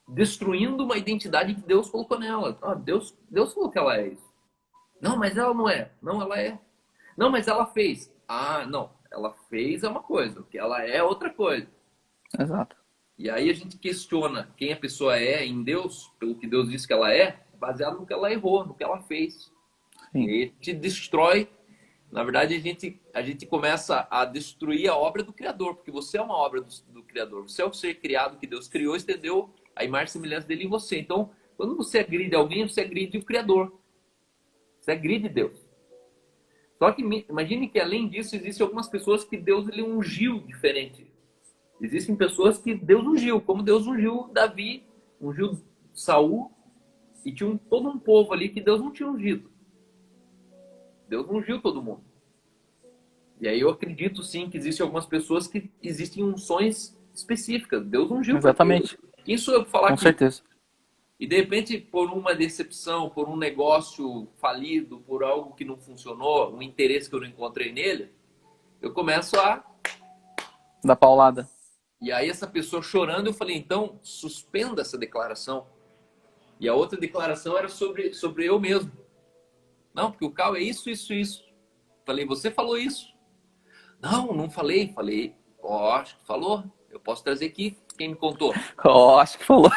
destruindo uma identidade que Deus colocou nela. Deus falou que ela é isso. Não, mas ela não é. Não, ela é. Não, mas ela fez. Não. Ela fez é uma coisa, o que ela é outra coisa. Exato. E aí a gente questiona quem a pessoa é em Deus, pelo que Deus disse que ela é, baseado no que ela errou, no que ela fez. Sim. E aí te destrói. Na verdade, a gente começa a destruir a obra do Criador, porque você é uma obra do Criador. Você é o ser criado que Deus criou, estendeu a imagem e semelhança dele em você. Então, quando você agride alguém, você agride o Criador. Você agride Deus. Só que imagine que, além disso, existem algumas pessoas que Deus ele ungiu diferente. Existem pessoas que Deus ungiu, como Deus ungiu Davi, ungiu Saul, e tinha todo um povo ali que Deus não tinha ungido. Deus ungiu todo mundo. E aí eu acredito sim que existem algumas pessoas que existem unções específicas. Deus ungiu. Exatamente. Quem sou eu para falar Com aqui? certeza. E de repente, por uma decepção, por um negócio falido, por algo que não funcionou, um interesse que eu não encontrei nele, eu começo a... Da paulada. E aí essa pessoa chorando, eu falei, então suspenda essa declaração. E a outra declaração era sobre eu mesmo. Não, porque o Cal é isso, isso, isso. Falei, você falou isso? Não, não falei. Falei, acho que falou. Eu posso trazer aqui quem me contou. Acho que falou.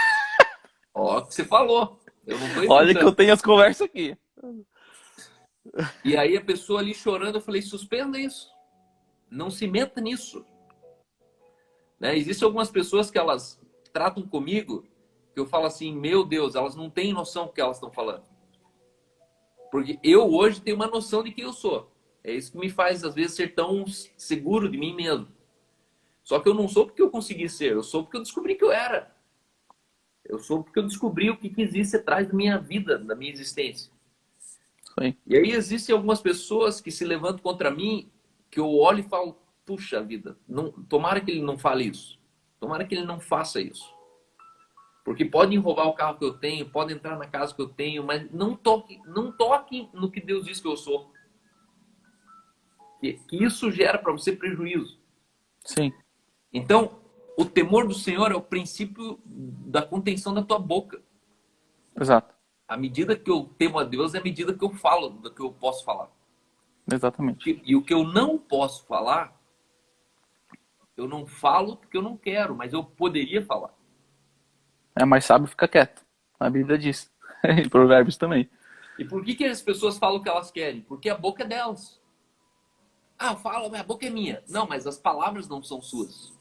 Que você falou. Eu não tô Olha que eu tenho as conversas aqui. E aí a pessoa ali chorando, eu falei, suspenda isso. Não se meta nisso. Né? Existem algumas pessoas que elas tratam comigo, que eu falo assim, meu Deus, elas não têm noção do que elas estão falando. Porque eu hoje tenho uma noção de quem eu sou. É isso que me faz, às vezes, ser tão seguro de mim mesmo. Só que eu não sou porque eu consegui ser, eu sou porque eu descobri que eu era. Eu sou porque eu descobri o que existe atrás da minha vida, da minha existência. Sim. E aí existem algumas pessoas que se levantam contra mim, que eu olho e falo, puxa vida, não, tomara que ele não fale isso. Tomara que ele não faça isso. Porque podem roubar o carro que eu tenho, podem entrar na casa que eu tenho, mas não toque no que Deus diz que eu sou. Que isso gera para você prejuízo. Sim. Então, o temor do Senhor é o princípio da contenção da tua boca. Exato. A medida que eu temo a Deus é a medida que eu falo do que eu posso falar. Exatamente. E o que eu não posso falar, eu não falo porque eu não quero, mas eu poderia falar. É mais sábio ficar quieto. A Bíblia diz. Em Provérbios também. E por que as pessoas falam o que elas querem? Porque a boca é delas. Eu falo, a boca é minha. Não, mas as palavras não são suas.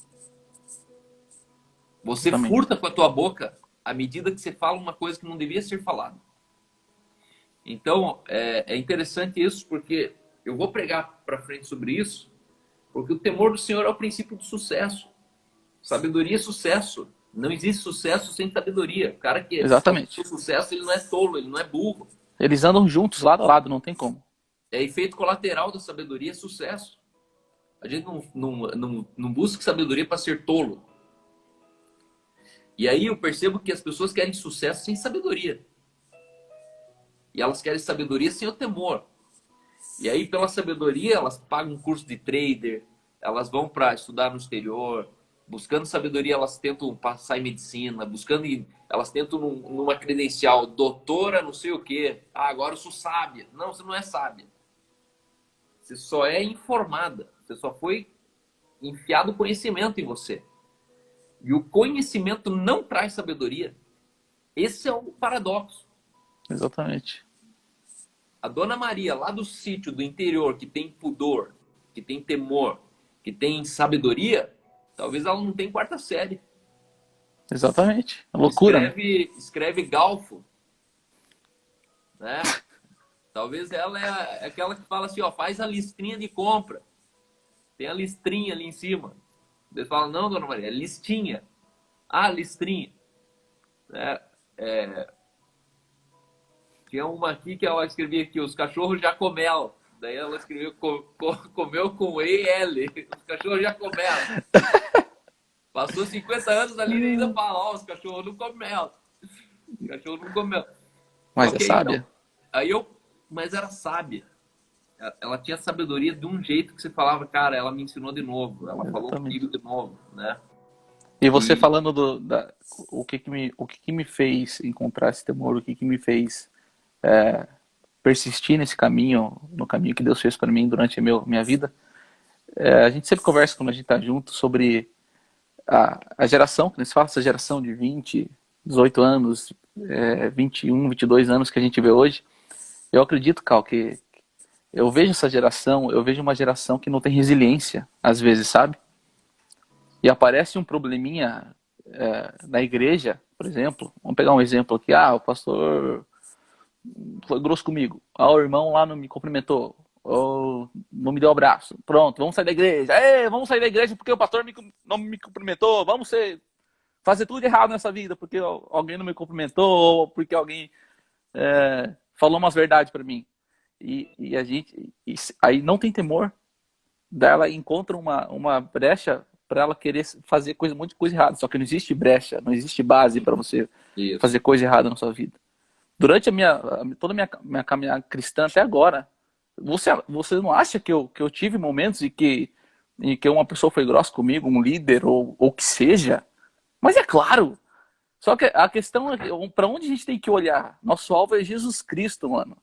Você Exatamente. furta com a tua boca à medida que você fala uma coisa que não devia ser falada. Então, é interessante isso, porque eu vou pregar para frente sobre isso, porque o temor do Senhor é o princípio do sucesso. Sabedoria é sucesso. Não existe sucesso sem sabedoria. O cara que só tem Exatamente. sucesso, ele não é tolo, ele não é burro. Eles andam juntos, lado a lado, não tem como. É efeito colateral da sabedoria, é sucesso. A gente não busca sabedoria para ser tolo. E aí eu percebo que as pessoas querem sucesso sem sabedoria. E elas querem sabedoria sem o temor. E aí, pela sabedoria, elas pagam um curso de trader, elas vão para estudar no exterior, buscando sabedoria, elas tentam passar em medicina, elas tentam numa credencial, doutora, não sei o quê. Ah, agora eu sou sábia. Não, você não é sábia. Você só é informada. Você só foi enfiado conhecimento em você. E o conhecimento não traz sabedoria. Esse é o paradoxo. Exatamente. A Dona Maria, lá do sítio do interior, que tem pudor, que tem temor, que tem sabedoria, talvez ela não tenha quarta série. Exatamente. É loucura, né? Escreve galfo, né? Talvez ela é aquela que fala assim, ó, faz a listrinha de compra. Tem a listrinha ali em cima. Eles falam, não, Dona Maria, é listinha. Ah, listrinha. É, tinha uma aqui que ela escrevia aqui, os cachorros já comel. Daí ela escreveu, comeu com E e L. Os cachorros já comeram. Passou 50 anos ali e ainda fala, ó, os cachorros não comel. Os cachorros não comel. Mas é Ok, então. sábia. Mas era sábia. Ela tinha sabedoria de um jeito que você falava, cara, ela me ensinou de novo. Ela falou Exatamente. comigo de novo, né? E você E falando o que que me fez encontrar esse temor, o que que me fez persistir nesse caminho, no caminho que Deus fez para mim durante minha vida. A gente sempre conversa quando a gente tá junto sobre a geração, que eles falam, essa geração de 20, 18 anos, 21, 22 anos que a gente vê hoje. Eu acredito, Cal, que eu vejo essa geração, eu vejo uma geração que não tem resiliência, às vezes, sabe? E aparece um probleminha na igreja, por exemplo. Vamos pegar um exemplo aqui. Ah, o pastor foi grosso comigo. Ah, o irmão lá não me cumprimentou. Ou não me deu um abraço. Pronto, vamos sair da igreja. Ei, vamos sair da igreja porque o pastor não me cumprimentou. Fazer tudo errado nessa vida porque alguém não me cumprimentou ou porque alguém falou umas verdades para mim. E a gente aí não tem temor. Daí ela encontra uma brecha para ela querer fazer muita coisa errada. Só que não existe brecha, não existe base para você isso. fazer coisa errada na sua vida. Durante toda a minha caminhada cristã até agora, você não acha que eu tive momentos em que uma pessoa foi grossa comigo, um líder ou que seja? Mas é claro. Só que a questão é para onde a gente tem que olhar? Nosso alvo é Jesus Cristo, mano.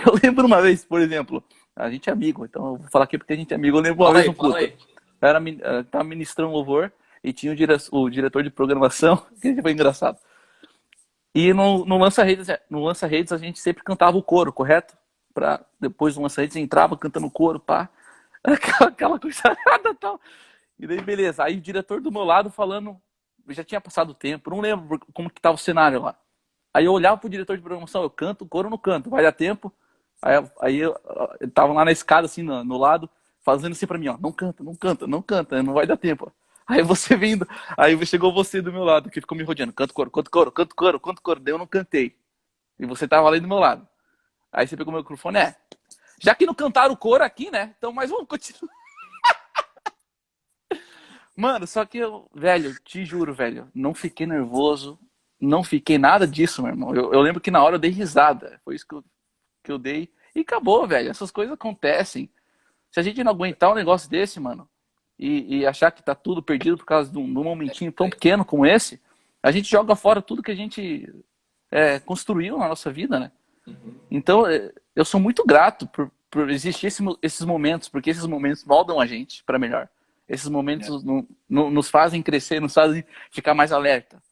Eu lembro uma vez, por exemplo, a gente é amigo, então eu vou falar aqui porque a gente é amigo. Eu lembro uma vez no Fala culto. aí. Tava ministrando louvor e tinha o diretor de programação, que foi engraçado. E no lança-redes a gente sempre cantava o coro, correto? Depois do lança-redes entrava cantando o coro, pá. Aquela coisa errada e tal. E daí, beleza. Aí o diretor do meu lado falando, já tinha passado o tempo, não lembro como que tava o cenário lá. Aí eu olhava pro diretor de programação, eu canto o coro ou não canto, vai dar tempo. Aí eu tava lá na escada, assim, no lado, fazendo assim pra mim, ó, não canta, não canta, não canta, não vai dar tempo. Aí você vindo, aí chegou você do meu lado, que ficou me rodeando, canto coro, canto coro, canto coro, canto coro, daí eu não cantei. E você tava ali do meu lado. Aí você pegou o microfone, já que não cantaram o coro aqui, né, então mas vamos continuar. Mano, só que eu, velho, te juro, velho, não fiquei nervoso, não fiquei nada disso, meu irmão. Eu lembro que na hora eu dei risada, foi isso que eu dei. E acabou, velho. Essas coisas acontecem. Se a gente não aguentar um negócio desse, mano, e achar que tá tudo perdido por causa de um momentinho tão pequeno como esse, a gente joga fora tudo que a gente construiu na nossa vida, né? Uhum. Então, eu sou muito grato por existir esses momentos, porque esses momentos moldam a gente para melhor. Esses momentos nos fazem crescer, nos fazem ficar mais alerta.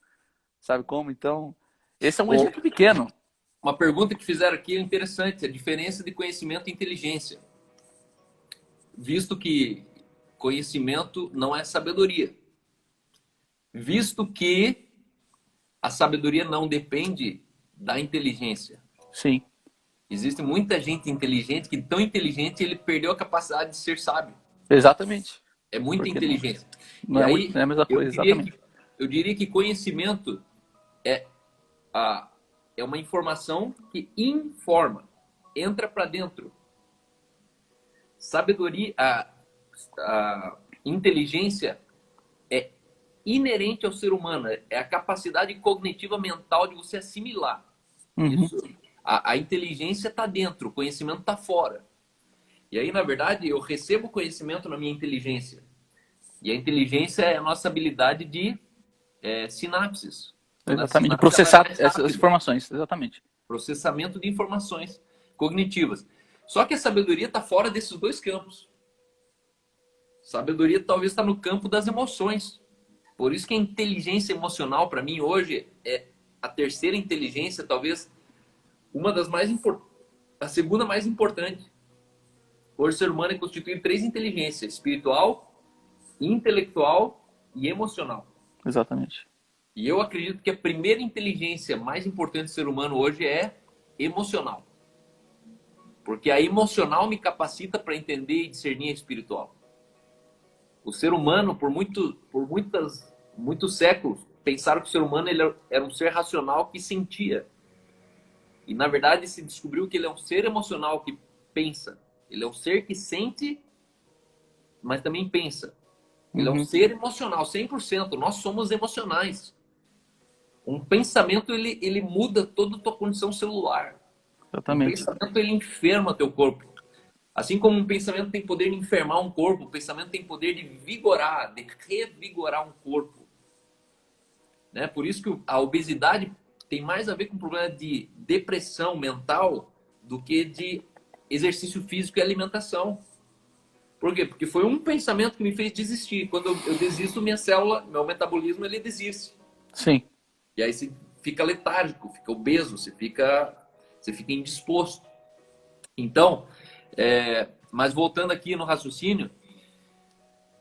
Sabe como? Então, esse é um exemplo pequeno. Uma pergunta que fizeram aqui é interessante, a diferença de conhecimento e inteligência. Visto que conhecimento não é sabedoria. Visto que a sabedoria não depende da inteligência. Sim, Existe muita gente inteligente que tão inteligente ele perdeu a capacidade de ser sábio. exatamente. É muita Porque não, inteligência. não E é muito, aí não é a mesma eu coisa, diria exatamente. que eu diria que conhecimento é a é uma informação que informa, entra para dentro. Sabedoria, a inteligência é inerente ao ser humano, é a capacidade cognitiva mental de você assimilar. Uhum. Isso, a inteligência está dentro, o conhecimento está fora. E aí, na verdade, eu recebo conhecimento na minha inteligência. E a inteligência é a nossa habilidade de sinapses. Quando a Exatamente. De sinapse ela é processar mais essas rápida, informações, exatamente. processamento de informações cognitivas. Só que a sabedoria está fora desses dois campos. Sabedoria talvez está no campo das emoções. Por isso que a inteligência emocional, para mim, hoje, é a terceira inteligência, talvez uma das mais importantes, a segunda mais importante. Hoje o ser humano é constituído de três inteligências: espiritual, intelectual e emocional. Exatamente. E eu acredito que a primeira inteligência mais importante do ser humano hoje é emocional. Porque a emocional me capacita para entender e discernir a espiritual. O ser humano, muitos séculos, pensaram que o ser humano ele era um ser racional que sentia. E, na verdade, se descobriu que ele é um ser emocional que pensa. Ele é um ser que sente, mas também pensa. Ele é um Uhum. ser emocional, 100%. Nós somos emocionais. Um pensamento, ele muda toda a tua condição celular. Um Exatamente. pensamento, ele enferma teu corpo. Assim como um pensamento tem poder de enfermar um corpo, o pensamento tem poder de vigorar, de revigorar um corpo. Né? Por isso que a obesidade tem mais a ver com problema de depressão mental do que de exercício físico e alimentação. Por quê? Porque foi um pensamento que me fez desistir. Quando eu desisto, minha célula, meu metabolismo, ele desiste. Sim. E aí você fica letárgico, fica obeso, você fica indisposto. Então, mas voltando aqui no raciocínio,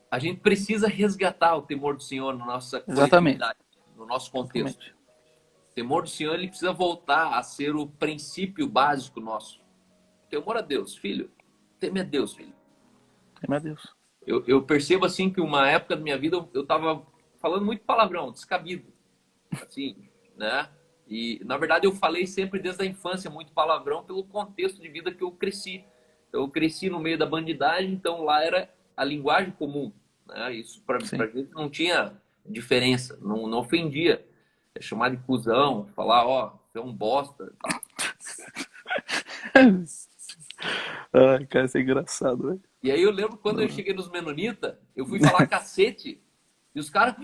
a gente precisa resgatar o temor do Senhor na nossa Exatamente. coletividade, no nosso contexto. Exatamente. O temor do Senhor ele precisa voltar a ser o princípio básico nosso. Temor a Deus, filho. Teme a Deus, filho. Meu Deus. Eu percebo assim que uma época da minha vida eu estava falando muito palavrão, descabido, assim, né? E na verdade eu falei sempre desde a infância muito palavrão pelo contexto de vida que eu cresci. Eu cresci no meio da bandidagem, então lá era a linguagem comum, né? Isso para Sim. gente não tinha diferença, não ofendia. É chamar de cuzão, falar, ó, você é um bosta, tá? Ai, cara, isso é engraçado, velho. E aí eu lembro quando eu cheguei nos Menonitas, eu fui falar cacete, e os caras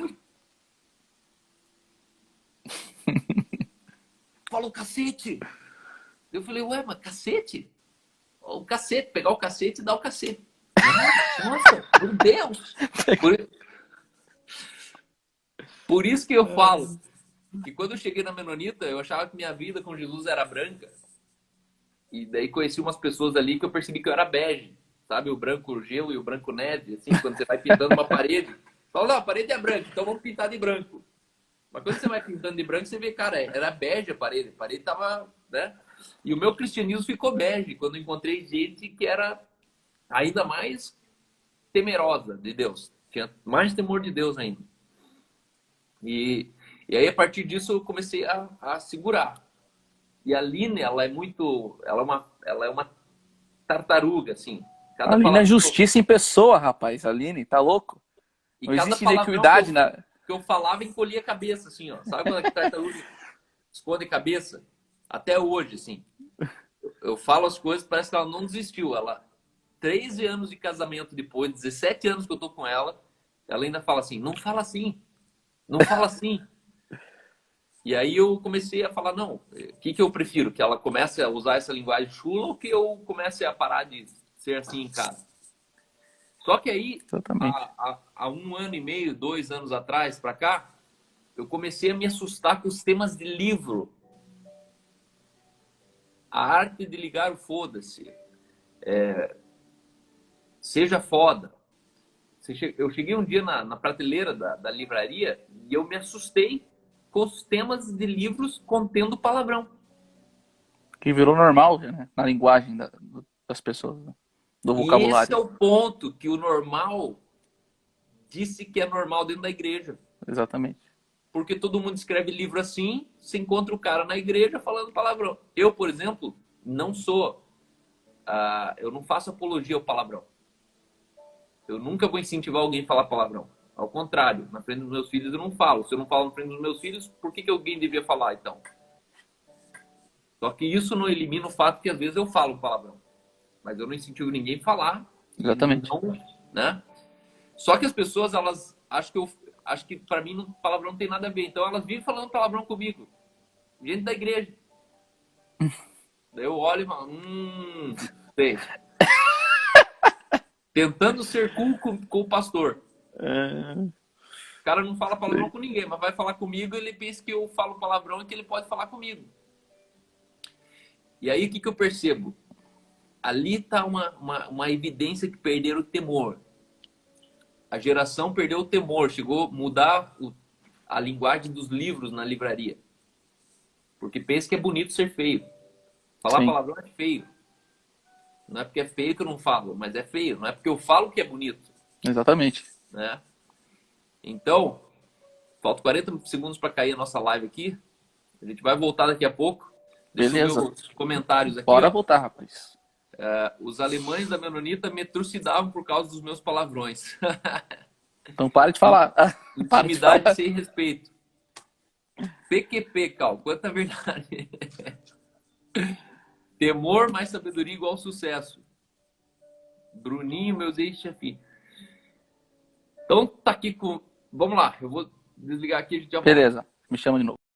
falam cacete. Eu falei, ué, mas cacete? O cacete, pegar o cacete e dar o cacete. Nossa, meu Deus! Por, por isso que eu falo que quando eu cheguei na Menonita, eu achava que minha vida com Jesus era branca. E daí conheci umas pessoas ali que eu percebi que eu era bege. Sabe, o branco gelo e o branco neve, assim, quando você vai pintando uma parede. Fala, não, a parede é branca, então vamos pintar de branco. Mas quando você vai pintando de branco, você vê, cara, era bege a parede tava, né? E o meu cristianismo ficou bege quando eu encontrei gente que era ainda mais temerosa de Deus, tinha mais temor de Deus ainda. E aí, a partir disso, eu comecei a segurar. E a Aline, ela é uma tartaruga, assim. A Cada Aline é palavra justiça em pessoa, rapaz. A Aline, tá louco? e Não cada existe palavrão que eu, iniquidade na. que eu falava encolhia a cabeça, assim, ó. Sabe quando a tartaruga esconde a cabeça? Até hoje, assim. Eu falo as coisas, parece que ela não desistiu. Ela, 13 anos de casamento depois, 17 anos que eu tô com ela ainda fala assim, não fala assim, não fala assim. E aí eu comecei a falar, não, o que eu prefiro? Que ela comece a usar essa linguagem chula ou que eu comece a parar de ser assim em casa? Só que aí, Exatamente. há 1 ano e meio, 2 anos atrás para cá, eu comecei a me assustar com os temas de livro. A arte de ligar o foda-se. Seja foda. Eu cheguei um dia na prateleira da livraria e eu me assustei com os temas de livros contendo palavrão. Que virou normal, né? Na linguagem das pessoas, né? Do E esse é vocabulário. o ponto que o normal disse que é normal dentro da igreja. Exatamente. Porque todo mundo escreve livro assim, se encontra o cara na igreja falando palavrão. Eu, por exemplo, não sou... eu não faço apologia ao palavrão. Eu nunca vou incentivar alguém a falar palavrão. Ao contrário, na frente dos meus filhos eu não falo. Se eu não falo na frente dos meus filhos, por que alguém devia falar, então? Só que isso não elimina o fato que às vezes eu falo palavrão. Mas eu não incentivo ninguém a falar. Exatamente. Não, né? Só que as pessoas, elas acho que para mim palavrão não tem nada a ver. Então elas vivem falando palavrão comigo. Gente da igreja. Daí eu olho e falo, sei. Tentando ser cool com o pastor. O cara não fala palavrão com ninguém, mas vai falar comigo, ele pensa que eu falo palavrão e que ele pode falar comigo. E aí o que eu percebo? Ali está uma evidência que perderam o temor. A geração perdeu o temor, chegou a mudar a linguagem dos livros na livraria. Porque pensa que é bonito ser feio. Falar palavrão é feio. Não é porque é feio que eu não falo, mas é feio. Não é porque eu falo que é bonito. Exatamente. Né? Então, faltam 40 segundos para cair a nossa live aqui. A gente vai voltar daqui a pouco. Deixa eu ver os comentários aqui. Bora voltar, rapaz. Os alemães da Menonita me trucidavam por causa dos meus palavrões. Então pare de falar. Intimidade sem respeito. PQP, Cal, quanta verdade. Temor mais sabedoria igual sucesso. Bruninho, meus ex-chefinhos. Então tá aqui com... Vamos lá, eu vou desligar aqui. A gente já Beleza, me chama de novo.